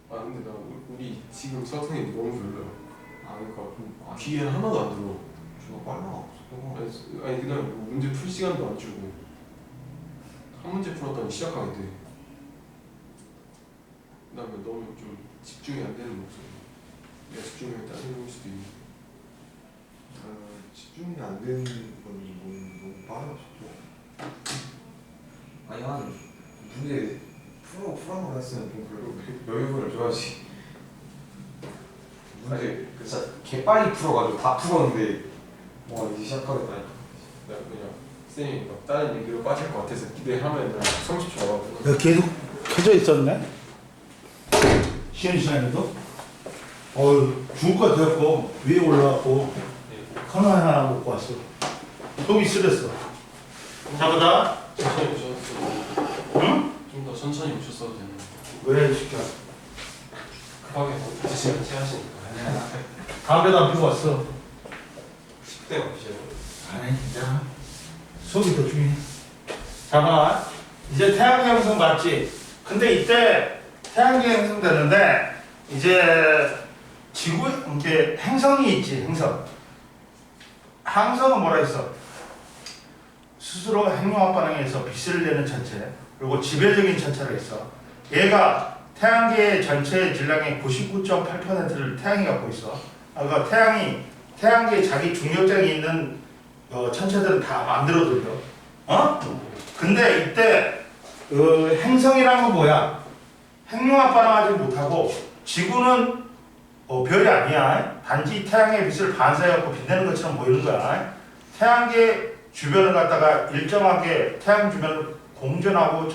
Speaker 2: 아 근데 나 우리 지금 수학 선생님 너무 별로야.
Speaker 3: 그러니까 좀
Speaker 2: 귀에 하나도 안 들어.
Speaker 3: 주가 빨라.
Speaker 2: 아니 그냥 문제 풀 시간도 안 주고 한 문제 풀었더니 시작하게 돼. 그다음에 너무 좀 집중이 안 되는 목소리. 내가 집중력이 딸리는 수도 있고.
Speaker 3: 집중이 안 되는 건 너무 빠르고 싶죠. 아니 한 문제 풀어놓고 했으면 좀 그래도 여유분을 줘야지. 문제 진짜 개빨리 풀어가지고 다 풀었는데 와 이제 시작하겠다.
Speaker 2: 나 그냥 쌤이 막 다른 얘기로 빠질 것 같아서 기대하면 30초 와가지고
Speaker 1: 너 계속 켜져 있었네? 쉬는 시간에도? 죽을 것 같아갖고 위에 올라가고 커너 하나 먹고 왔어. 속이 쓰렸어. 자, 보자.
Speaker 2: 천천히 오셨어도
Speaker 1: 응?
Speaker 2: 좀 더 천천히 오셨어도 되는데
Speaker 1: 왜 시켜?
Speaker 2: 급하게 드시면 체하시니까
Speaker 1: 담배도 안 피고 왔어.
Speaker 2: 10대 없으시는
Speaker 1: 아니, 진짜. 속이 더 중요해. 자, 봐. 이제 태양계 형성 맞지? 근데 이때 태양계 형성 되는데 이제 지구 이렇게 행성이 있지, 행성. 항성은 뭐라 했어? 스스로 핵융합 반응에 의해서 빛을 내는 천체, 그리고 지배적인 천체가 있어. 얘가 태양계 전체 질량의 99.8%를 태양이 갖고 있어. 그러니까 태양계에 자기 중력장이 있는 천체들은 다 만들어 돌려. 근데 이때 행성이란 건 뭐야? 핵융합 반응하지 못하고 지구는 별이 아니야. 단지 태양의 빛을 반사해갖고 빛내는 것처럼 보이는 거야. 태양계 주변을 갖다가 일정하게 태양 주변을 공전하고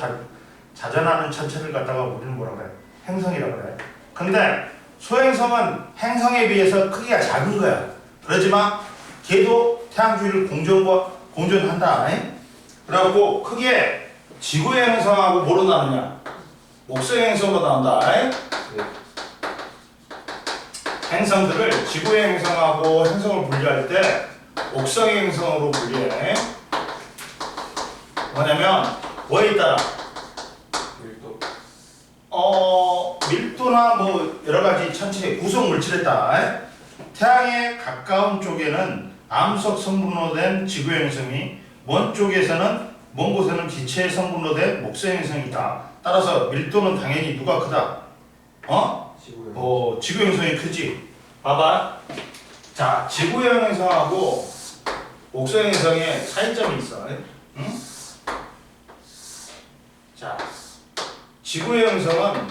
Speaker 1: 자전하는 천체를 갖다가 우리는 뭐라 그래? 행성이라고 그래. 근데 소행성은 행성에 비해서 크기가 작은 거야. 그렇지만 걔도 태양 주위를 공전한다. 그래갖고 크게 지구의 행성하고 뭐로 나누냐? 목성의 행성으로 나온다. 행성들을 지구의 행성하고 행성을 분리할 때 목성의 행성으로 분리해. 뭐냐면 뭐에 따라? 밀도나 뭐 여러 가지 천체 구성 물질에 따라 태양에 가까운 쪽에는 암석 성분으로 된 지구의 행성이 먼 곳에는 기체 성분으로 된 목성의 행성이 있다. 따라서 밀도는 당연히 누가 크다? 지구의 행성이 크지. 봐봐. 자, 지구의 행성하고 목성의 행성에 차이점이 있어. 응? 자, 지구의 행성은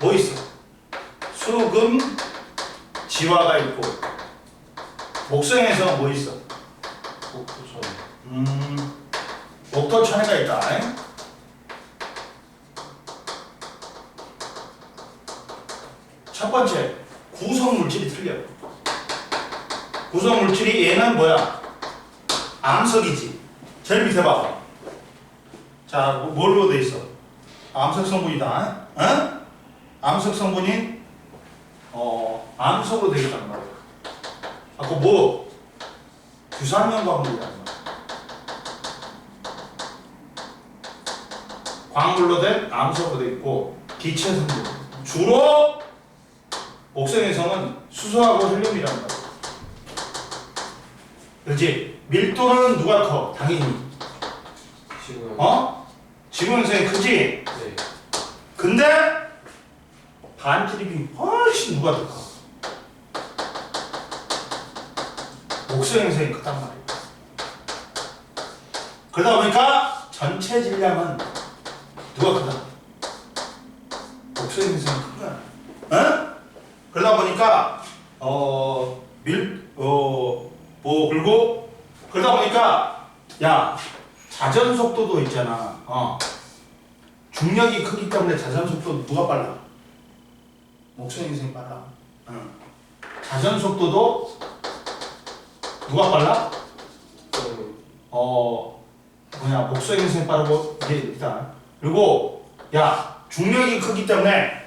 Speaker 1: 뭐 있어? 수금, 지화가 있고, 목성의 행성은 뭐 있어? 목토 천해가 있다. 첫 번째, 구성 물질이 틀려. 구성 물질이 얘는 뭐야? 암석이지. 제일 밑에 봐봐. 자, 뭘로 돼 있어? 암석 성분이다. 암석 성분이 암석으로 되어 있단 말이야. 그 뭐? 규산염 광물이란 말이야. 광물로 된 암석으로 되어 있고 기체 성분. 주로 목성행성은 수소하고 헬륨이란 말이야. 그렇지? 밀도는 누가 커? 당연히. 지구 행성이 크지?
Speaker 2: 네.
Speaker 1: 근데 반지름이 훨씬 누가 더 커? 목성 행성이 크단 말이야. 그러다 보니까 전체 질량은 누가 크다? 목성 행성이 큰 거야. 그러다 보니까 그리고 그러다 보니까 야, 자전 속도도 있잖아. 중력이 크기 때문에 자전 속도 누가 빨라? 목성 행성이 빨라. 자전 속도도 누가 빨라? 목성 행성이 빠르고 이게 있다. 그리고 야, 중력이 크기 때문에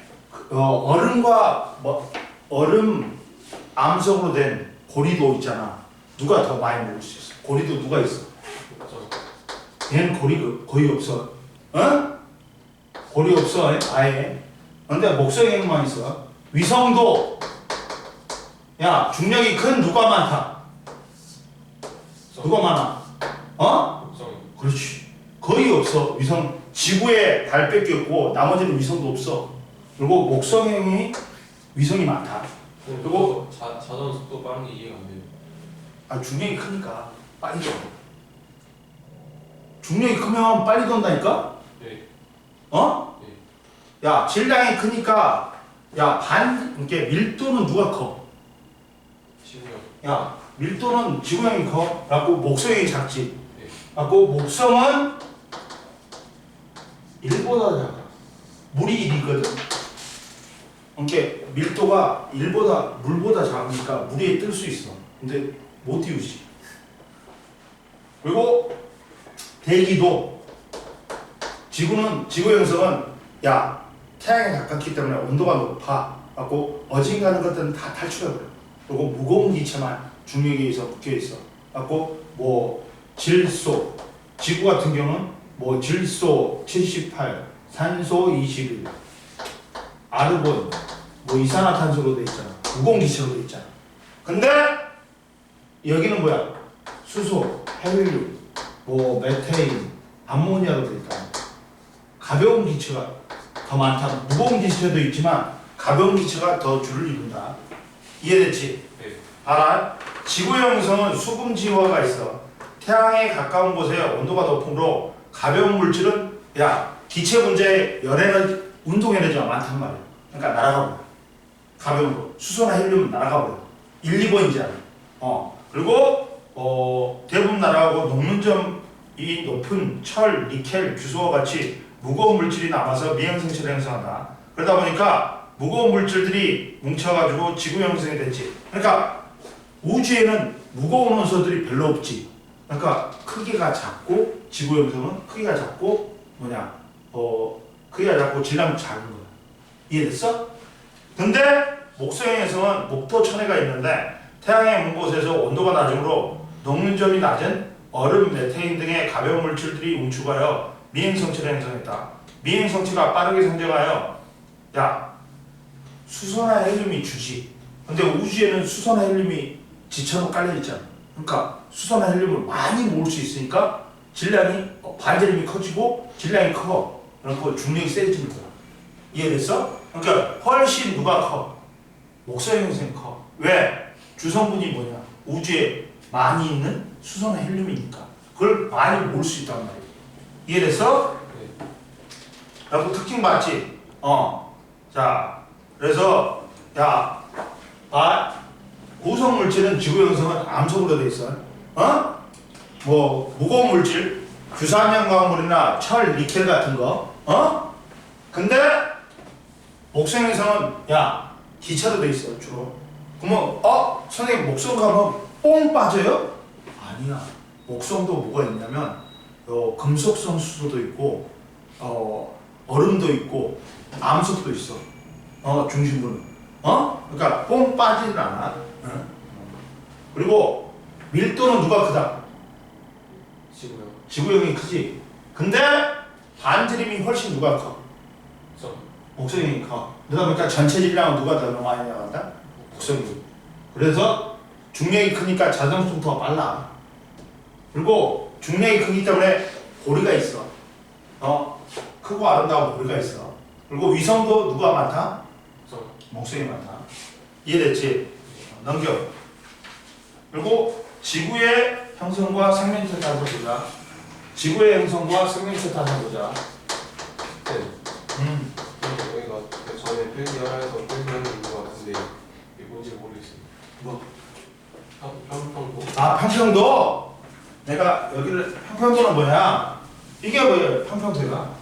Speaker 1: 얼음 암석으로 된 고리도 있잖아. 누가 더 많이 먹을 수 있어? 고리도 누가 있어? 얘는 고리 거의 없어. 고리 없어. 아예. 근데 목성에만 있어. 위성도 야, 중력이 큰 누가 많다? 누가 많아? 그렇지. 거의 없어. 위성 지구에 달밖에 없고 나머지는 위성도 없어. 그리고 목성행이 위성이 많다. 그리고
Speaker 2: 자전 속도 빠른 게 이해가 안 돼요.
Speaker 1: 아 중력이 크니까 빨리 도. 중력이 크면 빨리 돈다니까?
Speaker 2: 네.
Speaker 1: 어?
Speaker 2: 네.
Speaker 1: 야 질량이 크니까 이게 밀도는 누가 커?
Speaker 2: 지구요.
Speaker 1: 야 밀도는 지구형이 커. 갖고 목성이 작지.
Speaker 2: 네.
Speaker 1: 갖고 목성은 1보다 작아. 물이 1이거든. 이렇게 밀도가 1보다 물보다 작으니까 물 위에 뜰 수 있어. 근데 못 띄우지. 그리고 대기도 지구 형성은 태양에 가깝기 때문에 온도가 높아. 갖고 어진가는 것들은 다 탈출해버려. 그리고 무거운 기체만 중력에 의해서 묶여 있어. 갖고 뭐 질소, 지구 같은 경우는 뭐 질소 78, 산소 21, 아르곤, 뭐 이산화탄소로 돼 있잖아. 무거운 기체로 돼 있잖아. 근데 여기는 뭐야? 수소, 헬륨, 뭐 메테인, 암모니아로 돼 있다. 가벼운 기체가 더 많다. 무거운 기체도 있지만 가벼운 기체가 더 줄을 이룬다. 이해됐지?
Speaker 2: 네.
Speaker 1: 알아? 지구의 형성은 수금지화가 있어. 태양에 가까운 곳에 온도가 높으므로 가벼운 물질은 기체 분자의 운동 에너지가 많단 말이야. 그러니까 날아가 버려. 가벼운 거. 수소나 헬륨은 날아가 버려. 1, 2번이잖아. 그리고 대부분 날아가고 녹는 점이 높은 철, 니켈, 규소와 같이 무거운 물질이 남아서 미행성체를 형성한다. 그러다 보니까 무거운 물질들이 뭉쳐가지고 지구 형성이 됐지. 그러니까 우주에는 무거운 원소들이 별로 없지. 그러니까 크기가 작고 지구 형성은 크기가 작고 크기가 작고 질량이 작은 거야. 이해됐어? 근데 목성의 형성은 목도 천해가 있는데 태양의 먼 곳에서 온도가 낮으므로 녹는 점이 낮은 얼음, 메테인 등의 가벼운 물질들이 뭉치고요 미행성체를 형성했다. 미행성체가 빠르게 성장하여 수소나 헬륨이 주지. 근데 우주에는 수소나 헬륨이 지처럼 깔려 있잖아. 그러니까 수소나 헬륨을 많이 모을 수 있으니까 질량이 반지름이 커지고 질량이 커. 그러니까 중력이 세지는 거야. 이해됐어? 그러니까 훨씬 누가 커? 목성의 형성이 커. 왜? 주성분이 뭐냐? 우주에 많이 있는 수소나 헬륨이니까 그걸 많이 모을 수 있단 말이야. 이해됐어?
Speaker 2: 네.
Speaker 1: 라고 특징 봤지? 자, 그래서 고성 물질은 지구 형성은 암석으로 돼 있어. 뭐 무거운 물질, 규산형 광물이나 철, 니켈 같은 거. 근데 목성 형성은 기체로 돼 있어 주로. 그러면 선생님 목성 가면 뽕 빠져요? 아니야. 목성도 뭐가 있냐면 금속성 수소도 있고 얼음도 있고 암석도 있어. 중심부는. 그러니까 뽕 빠지진 않아. 그리고 밀도는 누가 크다?
Speaker 2: 지구요.
Speaker 1: 지구형이 크지. 근데 반지름이 훨씬 누가 커? 목성형이 커. 그러다 보니까 전체 질량은 누가 더 많이 나간다? 목성형이. 그래서 중력이 크니까 자전 속도가 빨라. 그리고 중력이 크기 때문에 고리가 있어. 크고 아름다운 고리가 있어. 그리고 위성도 누가 많다? 목성이 많다. 이해됐지? 넘겨. 그리고 지구의 형성과 생명체 탓을 보자. 지구의 형성과 생명체 탓을 보자.
Speaker 2: 네. 여기가 전에 필기 하나에서 필기하는 것 같은데 이게 뭔지 모르겠어요.
Speaker 1: 뭐?
Speaker 2: 평평도?
Speaker 1: 평평도? 내가 여기를 평평도는 뭐야? 이게 뭐예요? 평평도가?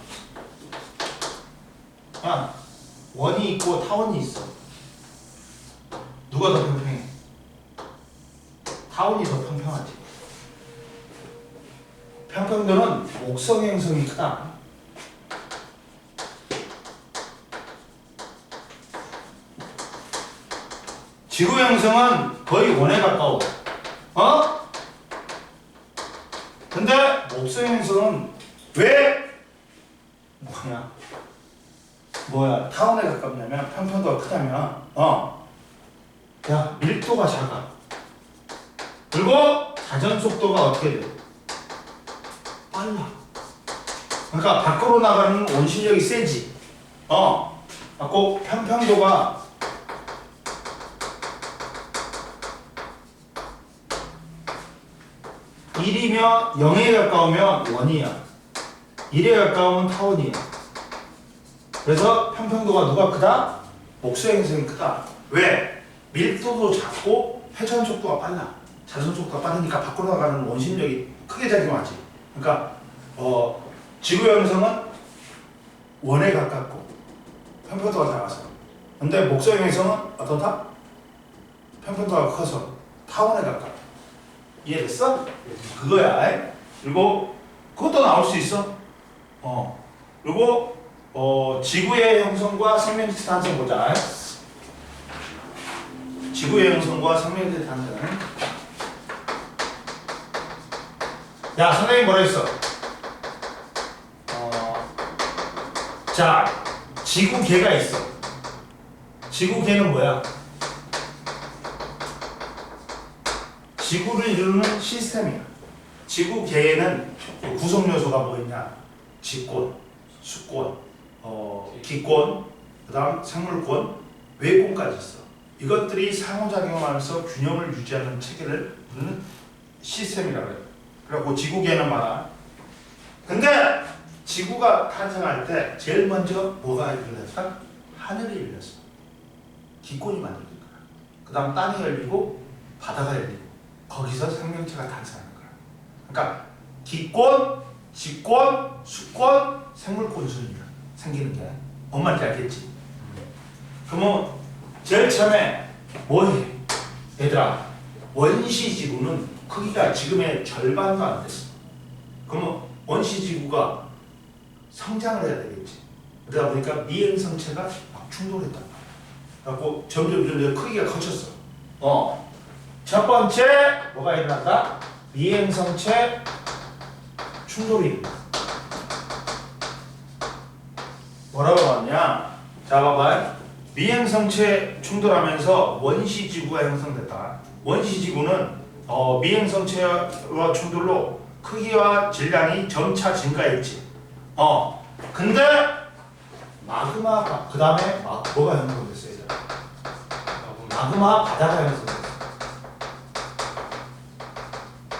Speaker 1: 원이 있고 타원이 있어. 누가 더 평평해? 타원이 더 평평하지. 평평도는 목성의 형성이 크다. 지구 형성은 거의 원에 가까워. 근데 목성의 형성은 왜 타원에 가깝냐면 평평도가 크다면 밀도가 작아. 그리고 자전 속도가 어떻게 돼? 빨라. 그러니까 밖으로 나가는 원심력이 세지. 갖고 평평도가 1이면 0에 가까우면 1이야. 1에 가까우면 타원이야. 그래서 평평도가 누가 크다? 목수의 행성이 크다. 왜? 밀도도 작고 회전 속도가 빨라. 자전 속도가 빠르니까 밖으로 나가는 원심력이 크게 작용하지. 그러니까 지구의 행성은 원에 가깝고 평평도가 작아서. 근데 목수의 행성은 어떻다? 평평도가 커서 타원에 가깝다. 이해됐어? 그거야. 그리고 그것도 나올 수 있어. 그리고 지구의 형성과 생명체 탄생 보자. 지구의 형성과 생명체 탄생. 야, 선생님 뭐라 했어? 자, 지구계가 있어. 지구계는 뭐야? 지구를 이루는 시스템이야. 지구계에는 구성 요소가 뭐 있냐? 지권, 수권, 기권, 그다음 생물권, 외권까지 있어. 이것들이 상호작용하면서 균형을 유지하는 체계를 우리는 시스템이라고 해요. 그래갖고 지구계는 많아. 근데 지구가 탄생할 때 제일 먼저 뭐가 열렸다? 하늘이 열렸어. 기권이 만들어진 거야. 그다음 땅이 열리고 바다가 열리고 거기서 생명체가 탄생하는 거야. 그러니까 기권, 지권, 수권, 생물권 순이야. 생기는 게. 뭔 말인지 알겠지? 그러면 제일 처음에 뭐해? 얘들아, 원시지구는 크기가 지금의 절반도 안 됐어. 그러면 원시지구가 성장을 해야 되겠지. 그러다 보니까 미행성체가 막 충돌했단 말이야. 그래갖고 점점 크기가 커졌어. 첫 번째 뭐가 일어난다? 미행성체 충돌이 일어나. 뭐라고 하냐? 자, 봐봐. 미행성체 충돌하면서 원시지구가 형성됐다. 원시지구는 미행성체와 충돌로 크기와 질량이 점차 증가했지. 근데 마그마, 그 다음에 뭐가 형성됐어요? 마그마 바다가 형성됐어.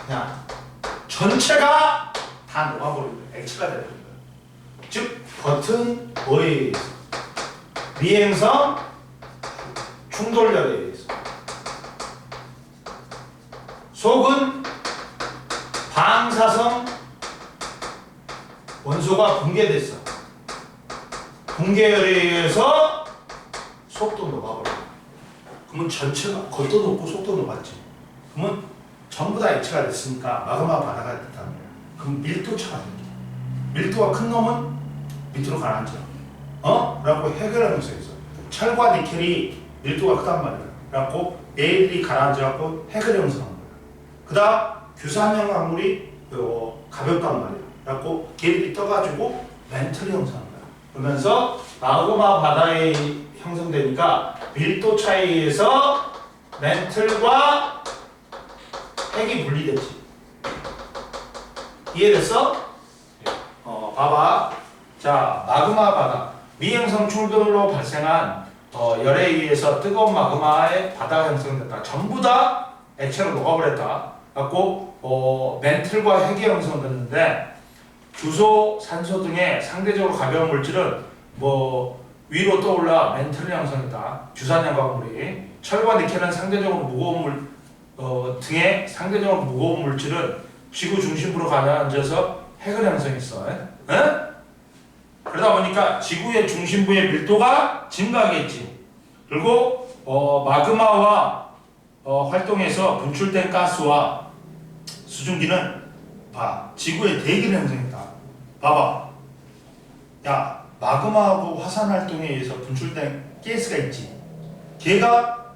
Speaker 1: 그냥 전체가 다 녹아버린 거야. 액체가 되는 거야. 즉, 겉은 뭐에 의해서? 미행성 충돌력에 의해서. 속은 방사성 원소가 붕괴됐어. 붕괴열에 의해서 속도 녹아버려. 그러면 전체가 겉도 녹고 속도 녹았지. 그러면 전부 다 액체가 됐으니까 마그마 바다가 됐단 말이야. 그럼 밀도차가 생겨. 밀도가 큰 놈은 밑으로 가라앉아. 그래갖고 해결 형성에서 철과 니켈이 밀도가 크단 말이야. 그래갖고 매일이 가라앉아갖고 해결 형성한 거야. 그 다음 규산형 광물이 가볍단 말이야. 그래갖고 걔들이 떠가지고 멘틀이 형성한 거야. 그러면서 마그마 바다에 형성되니까 밀도 차이에 의해서 멘틀과 핵이 분리됐지. 이해됐어? 봐봐. 자, 마그마 바다. 미행성 충돌로 발생한 열에 의해서 뜨거운 마그마의 바다가 형성됐다. 전부 다 액체로 녹아버렸다. 갖고 멘틀과 핵이 형성됐는데 주소, 산소 등의 상대적으로 가벼운 물질은 위로 떠올라 멘틀을 형성했다. 주산형 광물이. 철과 니켈은 상대적으로 무거운 등의 상대적으로 무거운 물질은 지구 중심부로 가라앉아서 핵을 형성했어. 그러다 보니까 지구의 중심부의 밀도가 증가하겠지. 그리고 마그마와 활동해서 분출된 가스와 수증기는 지구의 대기를 형성했다. 봐봐. 야, 마그마하고 화산 활동에 의해서 분출된 가스가 있지. 걔가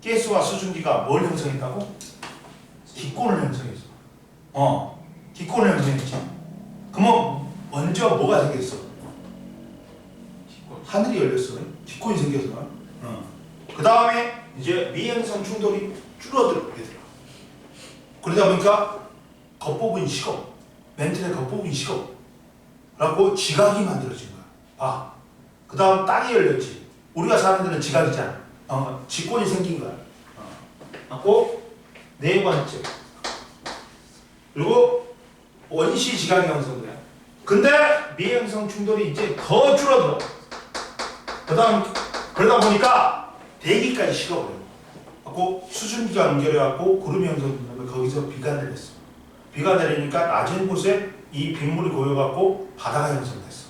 Speaker 1: 가스와 수증기가 뭘 형성했다고? 기권을 형성했어. 기권을 형성했지. 그러면 먼저 뭐가 생겼어? 하늘이 열렸어. 기권이 생겨서. 그 다음에 이제 미행성 충돌이 줄어들어. 그러다 보니까 겉부분이 식어. 멘틀의 겉부분이 식어. 그래갖고 지각이 만들어진 거야. 그 다음 땅이 열렸지. 우리가 사는 데는 지각이잖아. 지권이 생긴 거야. 그리고 네 번째. 그리고 원시 지각이 형성돼. 근데 미행성 충돌이 이제 더 줄어들어. 그러다 보니까 대기까지 식어버려. 갖고 수증기가 연결해갖고 구름이 형성되면 거기서 비가 내렸어. 비가 내리니까 낮은 곳에 이 빗물이 고여갖고 바다가 형성됐어.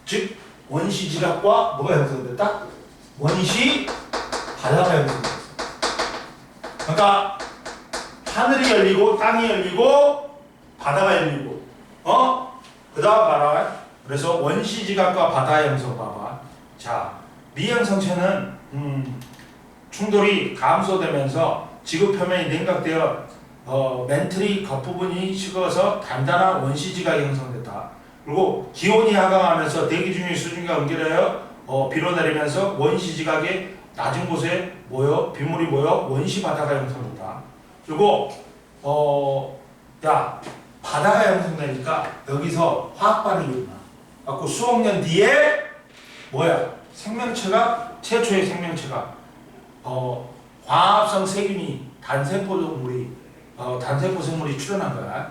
Speaker 1: 즉 원시 지각과 뭐가 형성됐다? 원시 바다가 형성됐어. 그러니까 하늘이 열리고 땅이 열리고 바다가 열리고 그 다음 봐라. 그래서 원시 지각과 바다 형성 봐봐. 자, 미형성체는 충돌이 감소되면서 지구 표면이 냉각되어 멘틀이 겉부분이 식어서 단단한 원시 지각이 형성됐다. 그리고 기온이 하강하면서 대기 중의 수증기가 연결하여 비로 내리면서 원시 지각의 낮은 곳에 모여 빗물이 모여 원시 바다가 형성된다. 그리고 바다가 형성되니까 여기서 화학 반응이 일어나. 갖고 수억 년 뒤에 생명체가 최초의 생명체가 광합성 세균이 단세포 생물이 출현한 거야.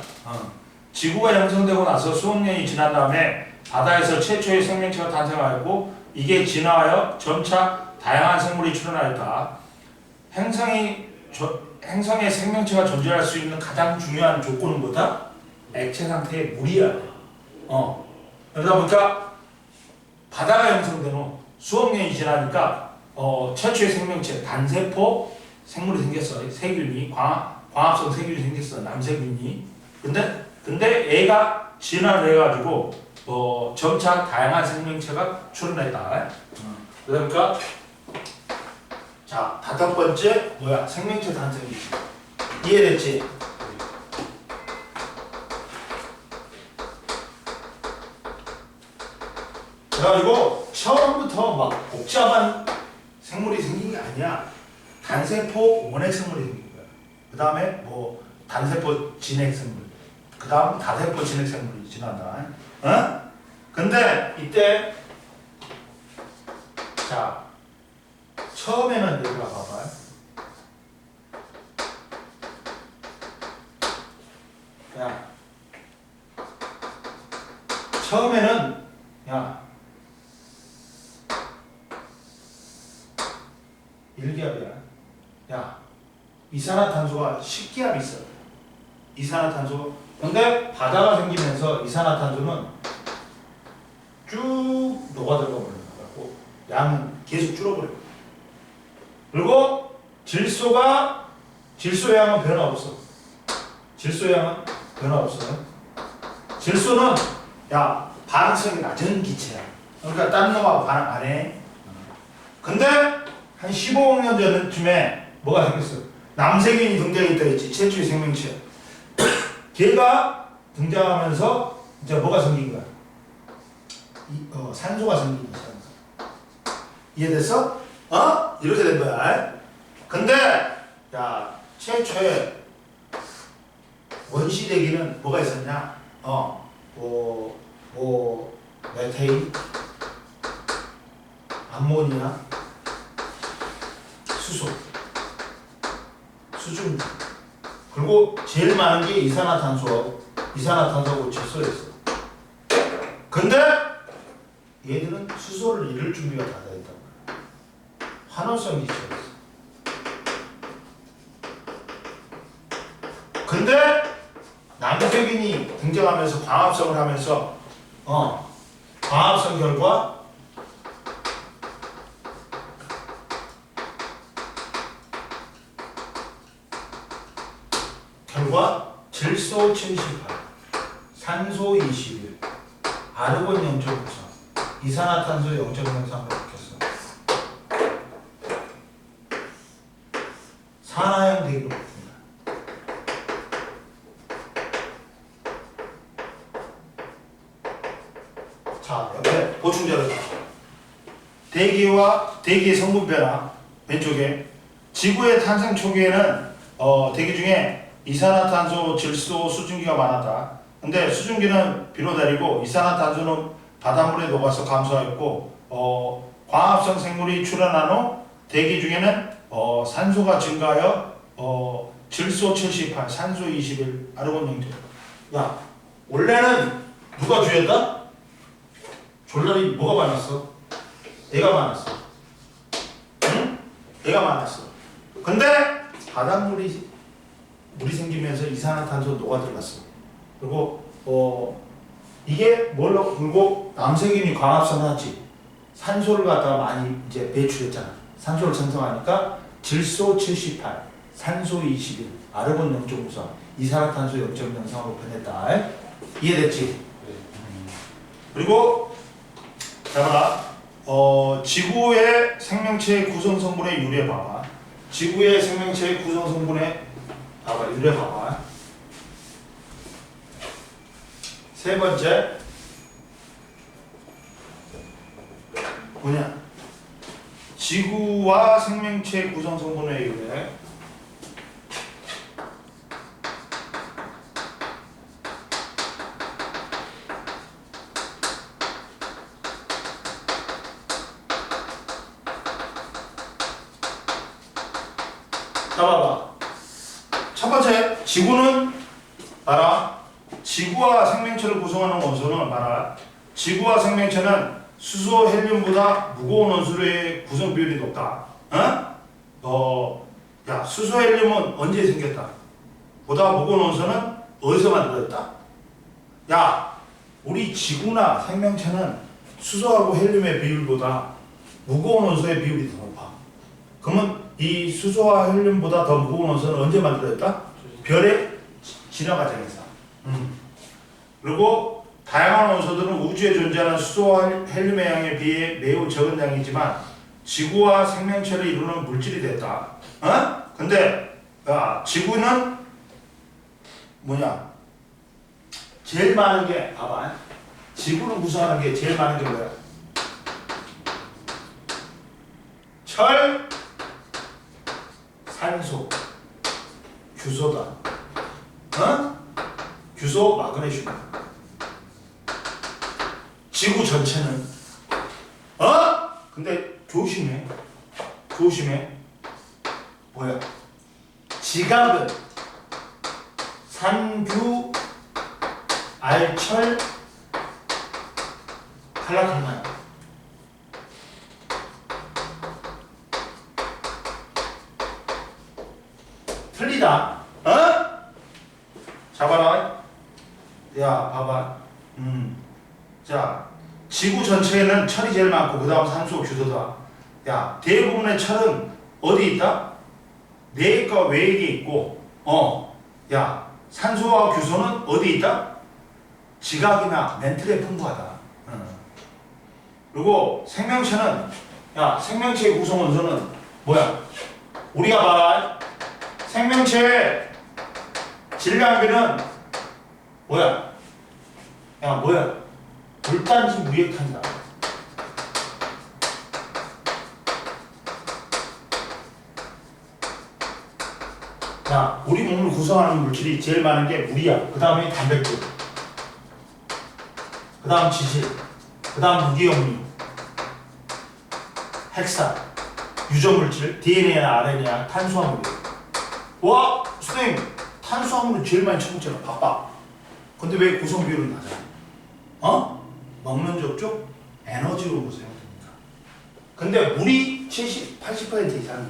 Speaker 1: 지구가 형성되고 나서 수억 년이 지난 다음에 바다에서 최초의 생명체가 탄생하였고 이게 진화하여 점차 다양한 생물이 출현하였다. 행성의 생명체가 존재할 수 있는 가장 중요한 조건은 뭐다? 액체 상태의 물이야. 그러다 보니까 바다가 형성된 후 수억 년이 지나니까 최초의 생명체 단세포 생물이 생겼어. 세균이 광합성 세균이 생겼어. 남세균이. 근데 얘가 진화를 해가지고 점차 다양한 생명체가 출현했다. 그러니까 자, 5번째 생명체 탄생이지. 이해됐지? 그래가지고 처음부터 막 복잡한 생물이 생긴 게 아니야. 단세포 원핵 생물이 생긴 거야. 그 다음에 단세포 진핵 생물. 그 다음 다세포 진핵 생물이 지난다. 근데 이때 자 처음에는 여기가 봐봐. 처음에는 일기압이야. 이산화탄소가 식기압이 있어. 이산화탄소. 근데 바다가 생기면서 이산화탄소는 쭉 녹아들어가 버리는 거고 양은 계속 줄어버려. 그리고 질소 양은 변화 없어. 질소는 반응성이 낮은 기체야. 그러니까 다른 놈하고 반응 안 해. 근데 한 15억 년 전쯤에 뭐가 생겼어? 남세균이 등장했다 했지. 최초의 생명체. 걔가 등장하면서 이제 뭐가 생긴 거야? 산소가 생긴 거야. 이해됐어? 이렇게 된 거야. 근데 최초의 원시 대기는 뭐가 있었냐? 메테인, 암모니아, 수소, 수증기. 그리고 제일 많은 게 이산화탄소하고 질소였어. 근데 얘들은 수소를 잃을 준비가 다 돼 있단 말이야. 환원성 기체였어. 근데 남세균이 등장하면서 광합성을 하면서 광합성 결과 질소 78, 산소 21, 아르곤 0.53, 이산화탄소 0.03가 바뀌었어. 산화형 대기로 바뀝니다. 자, 옆에 보충자료 대기의 성분 변화. 왼쪽에 지구의 탄생 초기에는 대기 중에 이산화탄소, 질소, 수증기가 많았다. 근데 수증기는 비로 내리고 이산화탄소는 바닷물에 녹아서 감소하였고 광합성 생물이 출현한 후 대기 중에는 산소가 증가하여 질소 78, 산소 21, 아르곤 0.. 야, 원래는 누가 주였다? 졸라리 뭐가 많았어? 내가 많았어. 응? 내가 많았어. 근데 바닷물이 물이 생기면서 이산화탄소 녹아 들어갔어. 그리고 이게 뭘로 그리고 남세균이 광합성 하지. 산소를 갖다가 많이 이제 배출했잖아. 산소를 생성하니까 질소 78, 산소 21, 아르곤 0.54, 이산화탄소 0.03으로 변했다. 이해됐지? 그리고 자 봐라. 지구의 생명체의 구성 성분의 유래 봐봐. 지구의 생명체의 구성 성분의 봐봐. 유래 봐봐. 세 번째 뭐냐? 지구와 생명체 구성 성분의 유래. 자 봐봐. 첫 번째 지구는 봐라. 지구와 생명체를 구성하는 원소는 봐라. 지구와 생명체는 수소, 헬륨보다 무거운 원소의 구성 비율이 높다. 야, 수소, 헬륨은 언제 생겼다? 보다 무거운 원소는 어디서 만들어졌다? 야, 우리 지구나 생명체는 수소하고 헬륨의 비율보다 무거운 원소의 비율이 더 높아. 그러면 이 수소와 헬륨보다 더 무거운 원소는 언제 만들어졌다? 별의 진화 과정에서. 그리고 다양한 원소들은 우주에 존재하는 수소와 헬륨의 양에 비해 매우 적은 양이지만 지구와 생명체를 이루는 물질이 됐다. 근데 지구는 뭐냐? 제일 많은 게 봐봐. 지구를 구성하는 게 제일 많은 게 뭐야? 철, 산소, 규소다. 규소, 마그네슘. 지구 전체는 근데 조심해. 뭐야? 지각은 산규, 알철, 칼라칼라야. 틀리다. 잡아라. 야, 봐봐. 자, 지구 전체에는 철이 제일 많고 그 다음 산소, 규소다. 야, 대부분의 철은 어디 있다? 내과 외액에 있고 야, 산소와 규소는 어디 있다? 지각이나 멘틀에 풍부하다. 그리고 생명체는 야, 생명체의 구성 원소는 뭐야? 우리가 봐라. 생명체의 질량비는 뭐야? 야, 뭐야? 물단지 무액탄이다. 자, 우리 몸을 구성하는 물질이 제일 많은 게 물이야. 그 다음에 단백질, 그 다음 지질, 그 다음 무기염류, 핵산, 유전물질, DNA나 RNA야, 탄수화물이. 와, 선생님, 탄수화물은 제일 많이 처먹잖아. 바빠. 근데 왜 구성 비율은 낮아? 먹는 족족 에너지로 보세요. 근데 물이 70, 80% 이상이야.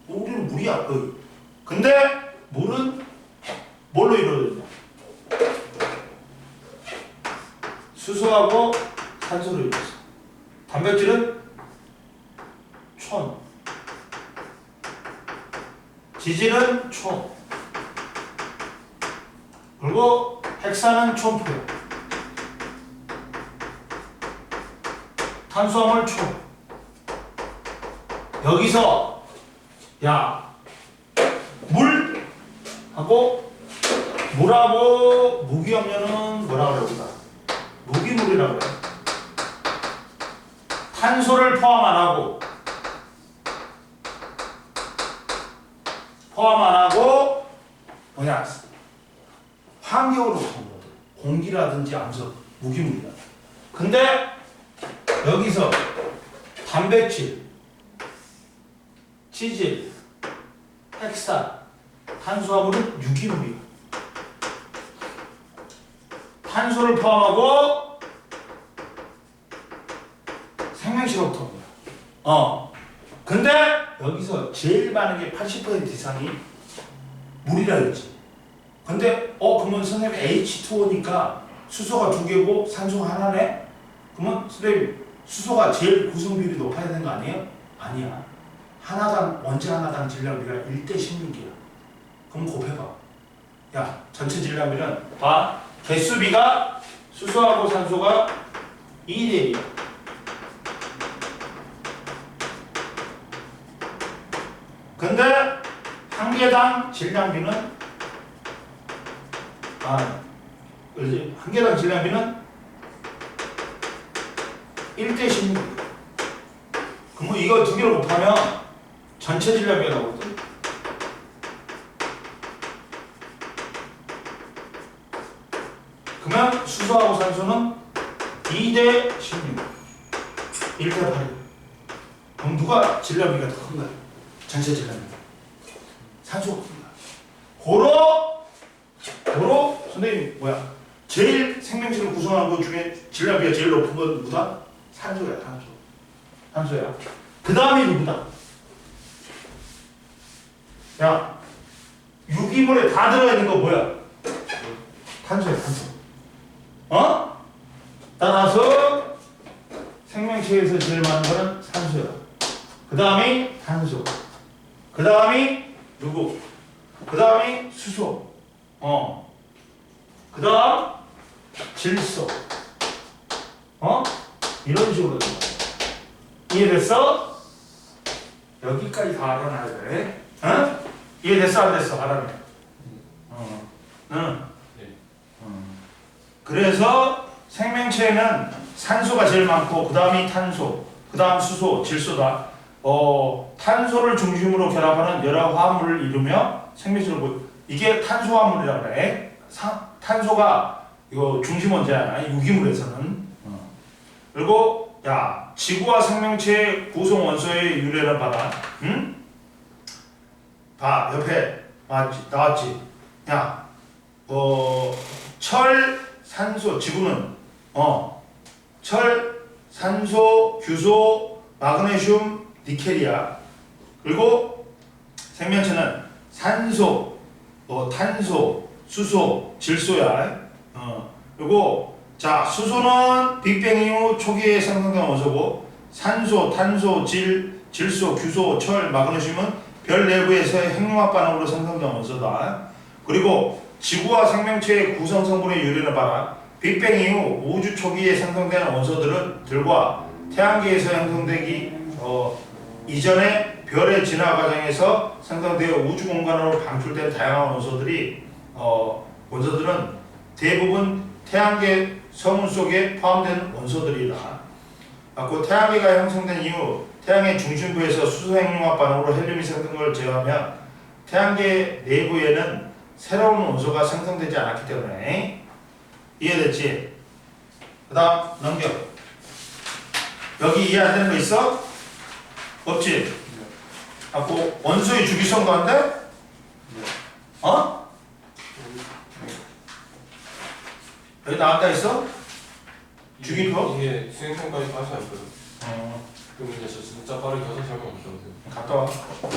Speaker 1: 우리는 물이야, 거의. 근데 물은 뭘로 이루어졌냐? 수소하고 산소로 이루어졌어. 단백질은 촌, 지질은 초, 그리고 핵산은 촌포, 탄수화물 초. 여기서 야, 물하고 무기염료는 뭐라고 그럴까? 무기물이라고 그래. 탄소를 포함 안 하고 뭐냐? 환경으로 오는 것들, 공기라든지 암석, 무기물이다. 근데 여기서 단백질, 지질, 핵산, 탄수화물은 유기물이야. 산소를 포함하고 생명체가 붙은 거야. 근데 여기서 제일 많은 게 80% 이상이 물이라 했지. 근데 그러면 선생님 H2O니까 수소가 2개고 산소가 하나네? 그러면 선생님 수소가 제일 구성 비율이 높아야 되는 거 아니에요? 아니야. 원체 하나당 질량비가 1대 16이야. 그럼 곱해봐. 야, 전체 질량비는 봐. 개수비가 수소하고 산소가 2대 1이야. 근데 한 개당 질량비는 한 개당 질량비는 1대 16. 그럼 이거 두 개를 곱하면 전체 질량비가 나오거든. 그러면 수소하고 산소는 2대 16. 1대 8. 그럼 누가 질량비가 더 큰 거야? 전체 질량비. 산소가 큰 거야. 고로 선생님 제일 생명체를 구성하는 것 중에 질량비가 제일 높은 건 누구다? 산소야. 산소야. 그 다음이 누구다? 야, 유기물에 다 들어있는 거 뭐야? 탄소야, 탄소. 따라서 생명체에서 제일 많은 거는 산소야. 그 다음이 탄소. 그 다음이 누구? 그 다음이 수소. 그 다음 질소. 이런 식으로 된 거야. 이해됐어? 여기까지 다 알아놔야 돼. 이해됐어? 안 됐어? 알아내. 응. 그래서 생명체에는 산소가 제일 많고 그 다음이 탄소, 그 다음 수소, 질소다. 탄소를 중심으로 결합하는 여러 화합물을 이루며 생명체를 이게 탄소화물이라고 그래. 탄소가 이거 중심 원자야. 유기물에서는. 그리고 지구와 생명체의 구성 원소의 유래를 봐라. 응? 봐, 옆에 나왔지. 철, 산소, 지구는 철, 산소, 규소, 마그네슘, 니켈이야. 그리고 생명체는 산소, 탄소, 수소, 질소야. 그리고 수소는 빅뱅 이후 초기에 생성된 원소고, 산소, 탄소, 질소, 규소, 철, 마그네슘은 별 내부에서의 핵융합 반응으로 생성된 원소다. 그리고 지구와 생명체의 구성 성분의 유래를 봐라. 빅뱅 이후 우주 초기에 생성된 원소들과 태양계에서 형성되기 이전에 별의 진화 과정에서 생성되어 우주 공간으로 방출된 다양한 원소들은 대부분 태양계 성운 속에 포함된 원소들이다. 그 태양계가 형성된 이후 태양의 중심부에서 수소 핵융합 반응으로 헬륨이 생성된 걸 제외하면 태양계 내부에는 새로운 원소가 생성되지 않았기 때문에. 이해됐지? 그 다음 넘겨. 여기 이해 안 되는 거 있어? 없지? 원소의 주기성도 안 돼? 여기 나왔다 있어? 주기표?
Speaker 2: 이게 수행평가에서 하지 않거든. 그럼 이제 진짜 빠르게 가서 설명 못 해보세요.
Speaker 1: 갔다 와.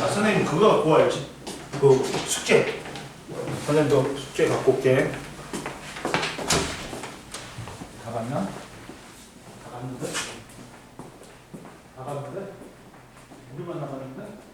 Speaker 1: 선생님 그거 갖고 와야지. 그 숙제. 선생님도 숙제 갖고 올게. 다 갔나? 다 갔는데? 다 갔는데? 우리만 나갔는데?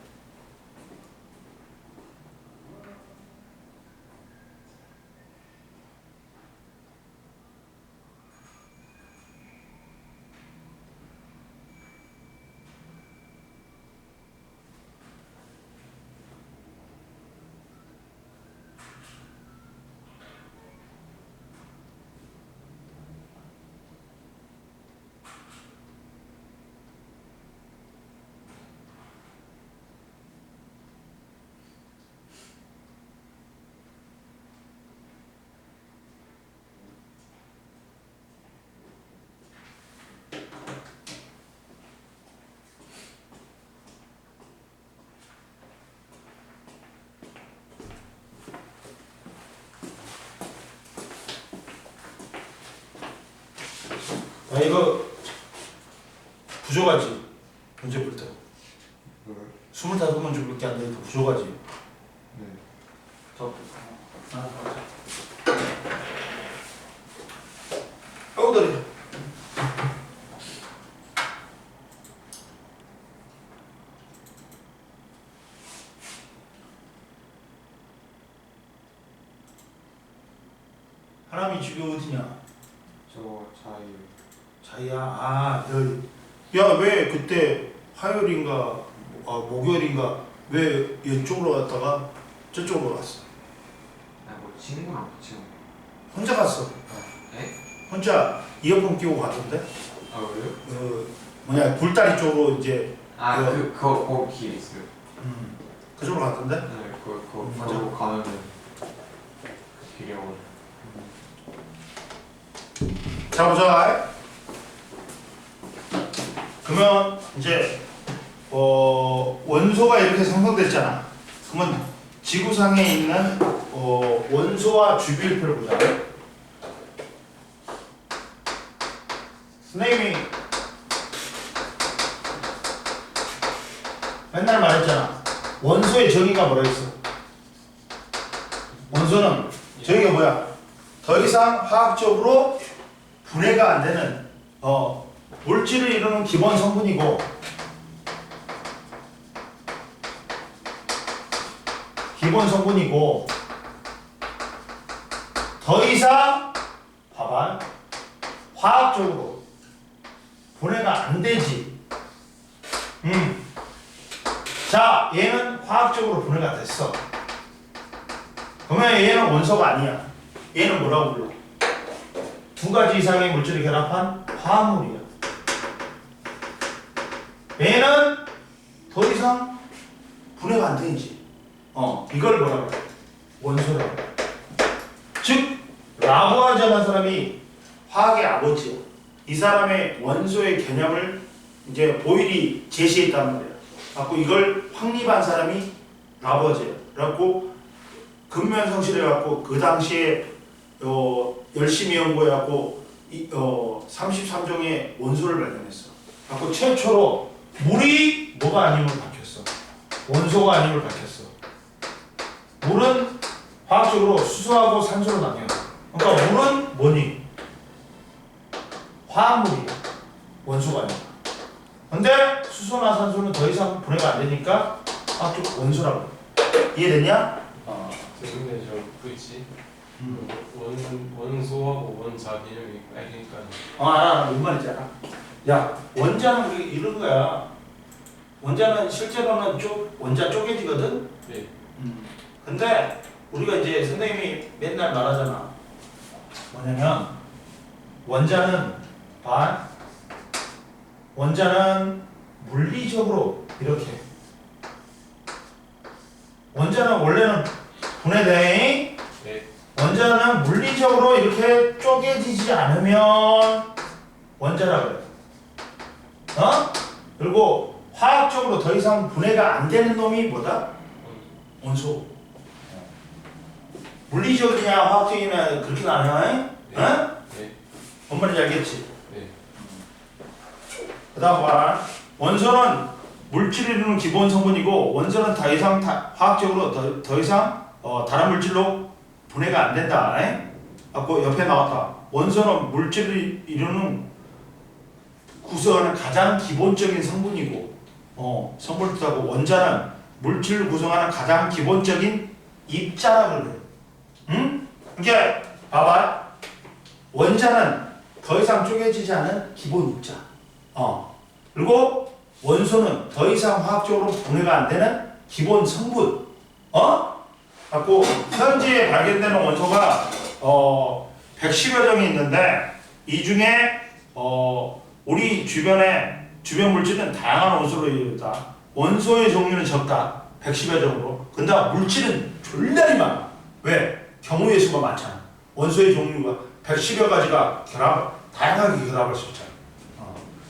Speaker 1: 이거 부족하지. 문제 볼 때.
Speaker 3: 뭘?
Speaker 1: 25문제밖에 안 되니까 부족하지.
Speaker 3: 네.
Speaker 1: 더. 아우 다리. 하람이 집이 어디냐?
Speaker 3: 저 자유.
Speaker 1: 자기야, 아, 야, 왜 그때 화요일인가, 목요일인가, 왜 이쪽으로 갔다가 저쪽으로 갔어?
Speaker 3: 아뭐 친구랑 같이 온 거.
Speaker 1: 혼자 갔어.
Speaker 3: 에?
Speaker 1: 혼자 이어폰 끼고 갔던데?
Speaker 3: 아 왜요?
Speaker 1: 뭐냐, 굴다리 쪽으로 이제,
Speaker 3: 그거 거기 있어요.
Speaker 1: 그쪽으로 갔던데?
Speaker 3: 네, 그거
Speaker 1: 맞아.
Speaker 3: 바로 가면은 길이 오고.
Speaker 1: 자, 보자. 그러면 이제 원소가 이렇게 생성됐잖아. 그러면 지구상에 있는 원소와 주비율표를 보자. 선생님이 맨날 말했잖아. 원소의 정의가 뭐라 했어? 원소는 정의가 뭐야? 더 이상 화학적으로 분해가 안 되는 물질을 이루는 기본 성분이고, 더 이상 봐봐, 화학적으로 분해가 안 되지. 자, 얘는 화학적으로 분해가 됐어. 그러면 얘는 원소가 아니야. 얘는 뭐라고 불러? 두 가지 이상의 물질을 결합한 화합물이야. 얘는 더 이상 분해가 안 되지. 이걸 뭐라고 그래? 원소라고. 즉, 라보아제라는 사람이 화학의 아버지야. 이 사람의 원소의 개념을 이제 보일이 제시했단 말이야. 갖고 이걸 확립한 사람이 라보아제야. 그래갖고 근면 성실해갖고 그 당시에 열심히 연구해갖고 33종의 원소를 발견했어. 갖고 최초로 물이 뭐가 아님을 밝혔어. 원소가 아님을 밝혔어. 물은 화학적으로 수소하고 산소로 나뉘어. 그러니까 물은 뭐니? 화합물이야. 원소가 아니야. 근데 수소나 산소는 더 이상 분해가 안 되니까 화학적 원소라고. 이해됐냐?
Speaker 2: 근데 저 있지. 원소하고 원자 개념이 알니까.
Speaker 1: 알아. 뭔 말인지 알아? 야, 원자는 이런 거야. 원자는 실제로는 원자 쪼개지거든?
Speaker 2: 네.
Speaker 1: 근데 우리가 이제 선생님이 맨날 말하잖아. 뭐냐면 원자는 물리적으로 이렇게, 원자는 원래는 분해돼.
Speaker 2: 네.
Speaker 1: 원자는 물리적으로 이렇게 쪼개지지 않으면 원자라 그래. 그리고 화학적으로 더 이상 분해가 안 되는 놈이 뭐다? 원소. 물리적이냐 화학적이냐 그렇게 나뉘어?
Speaker 2: 네.
Speaker 1: 뭔 말인지 알겠지?
Speaker 2: 네.
Speaker 1: 그 다음 봐라. 원소는 물질을 이루는 기본 성분이고, 원소는 더 이상 화학적으로 더 이상 다른 물질로 분해가 안 된다. 아까 옆에 나왔다. 원소는 물질을 이루는 구성하는 가장 기본적인 성분이고, 성분을 뜻하고, 원자는 물질을 구성하는 가장 기본적인 입자라고 그래. 그러니까 봐봐. 원자는 더 이상 쪼개지지 않은 기본 입자. 그리고 원소는 더 이상 화학적으로 분해가 안 되는 기본 성분. 갖고 현재 발견되는 원소가 110여 종이 있는데, 이 중에 우리 주변 물질은 다양한 원소로 이루어졌다. 원소의 종류는 적다. 110여 종으로. 근데 물질은 졸라리 많아. 왜? 경우의 수가 많잖아. 원소의 종류가 110여 가지가 다양하게 결합할 수 있잖아.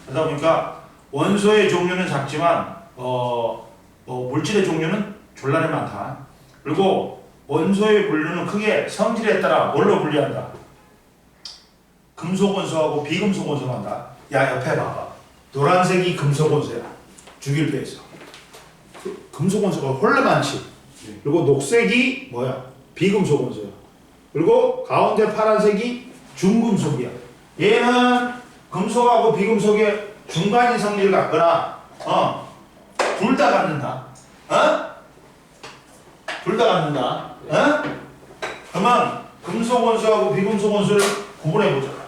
Speaker 1: 그러다 보니까 원소의 종류는 작지만 물질의 종류는 졸라리 많다. 그리고 원소의 분류는 크게 성질에 따라 뭘로 분류한다? 금속 원소하고 비금속 원소가 한다. 야 옆에 봐봐. 노란색이 금속 원소야. 주기율표에서. 금속 원소가 훨씬 많지. 그리고 녹색이 뭐야? 비금속 원소야. 그리고 가운데 파란색이 중금속이야. 얘는 금속하고 비금속의 중간인 성질을 갖거나 둘 다 갖는다. 둘 다 갖는다. 그러면 금속 원소하고 비금속 원소를 구분해보자.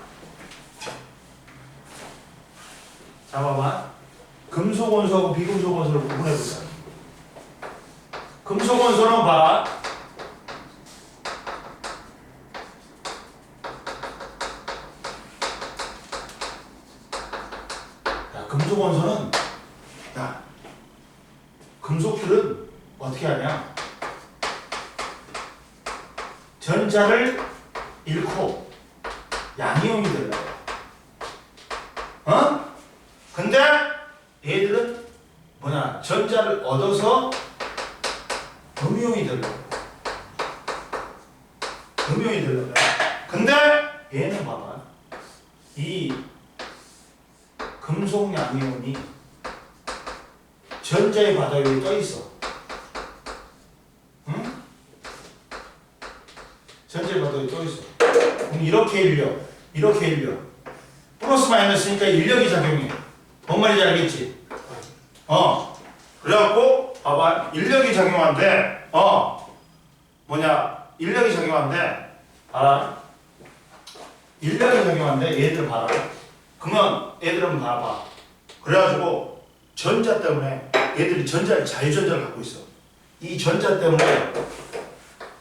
Speaker 1: 자, 봐봐. 금속 원소하고 비금속 원소를 구분해보자. 금속 원소는 봐. 야, 금속 원소는 야, 금속들은 어떻게 하냐? 전자를 잃고 양이온이 되려고. 근데 얘들은 뭐냐? 전자를 얻어서 음이온이 되려고. 음이온이 되려고. 근데 얘는 봐봐. 이 금속 양이온이 전자의 바다 위에 떠 있어. 응? 전자의 바다 위에 떠 있어. 그럼 이렇게 일려. 이렇게 일려. 플러스 마이너스니까 인력이 작용해. 뭔 말인지 알겠지? 그래갖고 봐봐. 인력이 작용하는데 인력이 작용하는데 인력이 작용하는데 얘들 봐라. 그러면 얘들은 봐봐. 그래가지고 전자 때문에 얘들이 자유전자를 갖고 있어. 이 전자 때문에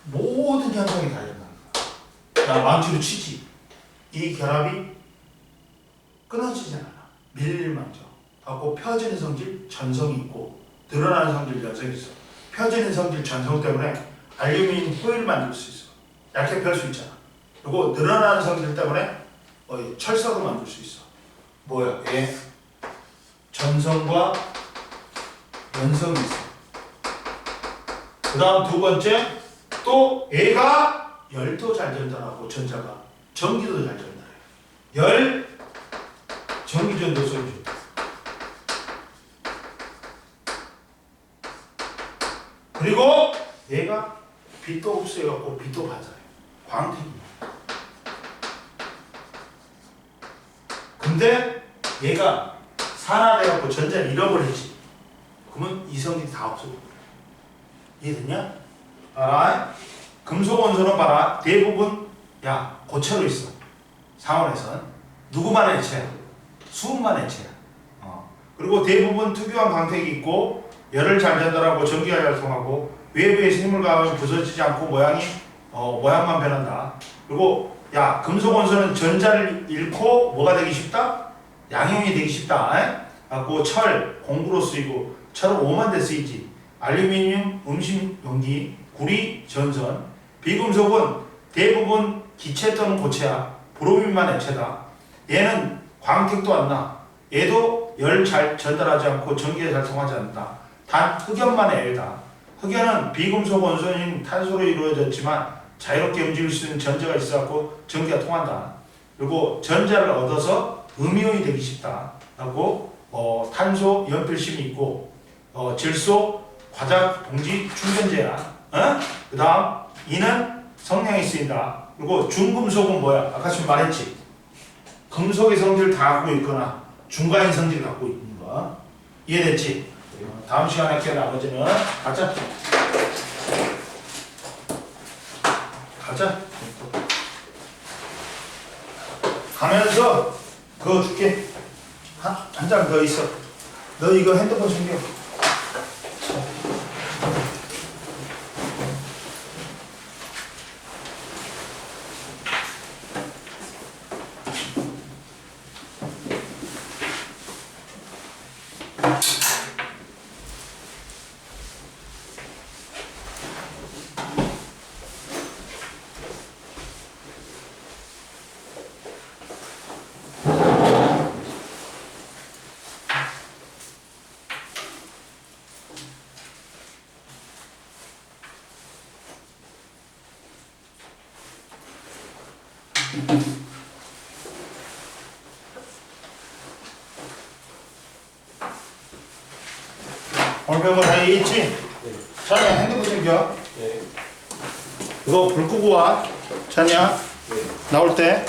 Speaker 1: 모든 현상이 다 일어나는 거야. 자, 망치로 치지. 이 결합이 끊어지지 않아. 밀밀망정. 갖고 펴지는 성질 전성이 있고 늘어나는 성질 연성이 있어. 펴지는 성질 전성 때문에 알루미늄 호일을 만들 수 있어. 얇게 펼 수 있잖아. 그리고 늘어나는 성질 때문에 철석을 만들 수 있어. 뭐야? 얘 전성과 연성이 있어. 그 다음 두 번째 또 얘가 열도 잘 전달하고 전자가 전기도 잘 전달해. 열 전기 전도성이 좋다. 그리고 얘가 빛도 흡수해갖고 빛도 반사해. 광택이야. 근데 얘가 산화돼갖고 전자를 잃어버리지. 그러면 이성이 다 없어. 이해됐냐? 금속 원소는 봐라. 대부분 고체로 있어. 상온에서는 누구만 액체야? 수은만 액체야. 그리고 대부분 특유한 광택이 있고 열을 잘 전달하고 전기가 잘 통하고 외부에서 힘을 가하면 부서지지 않고 모양만 변한다. 그리고 금속 원소는 전자를 잃고 뭐가 되기 쉽다? 양이온이 되기 쉽다. 갖고 철 공구로 쓰이고 철은 오만대 쓰이지. 알루미늄 음식 용기, 구리 전선. 비금속은 대부분 기체 또는 고체야. 브로민만 액체다. 얘는 광택도 안 나. 얘도 열 잘 전달하지 않고 전기가 잘 통하지 않는다. 단 흑연만 애다. 흑연은 비금속 원소인 탄소로 이루어졌지만 자유롭게 움직일 수 있는 전자가 있어갖고 전기가 통한다. 그리고 전자를 얻어서 음이온이 되기 쉽다. 하고 탄소 연필심이 있고 질소 과자 봉지 충전재야. 그 다음 이는 성냥에 쓰인다. 그리고 중금속은 뭐야? 아까 지금 말했지. 금속의 성질을 다 갖고 있거나 중간인 성질을 갖고 있는 거. 이해됐지? 다음 시간에 할게. 나머지는 가자. 가면서 그거 줄게. 한 장 더 있어. 너 이거 핸드폰 챙겨. 자, 이해했지?
Speaker 2: 네.
Speaker 1: 찬이야, 핸드폰 챙겨.
Speaker 2: 네.
Speaker 1: 이거 불 끄고 와. 찬이야,
Speaker 2: 네.
Speaker 1: 나올 때.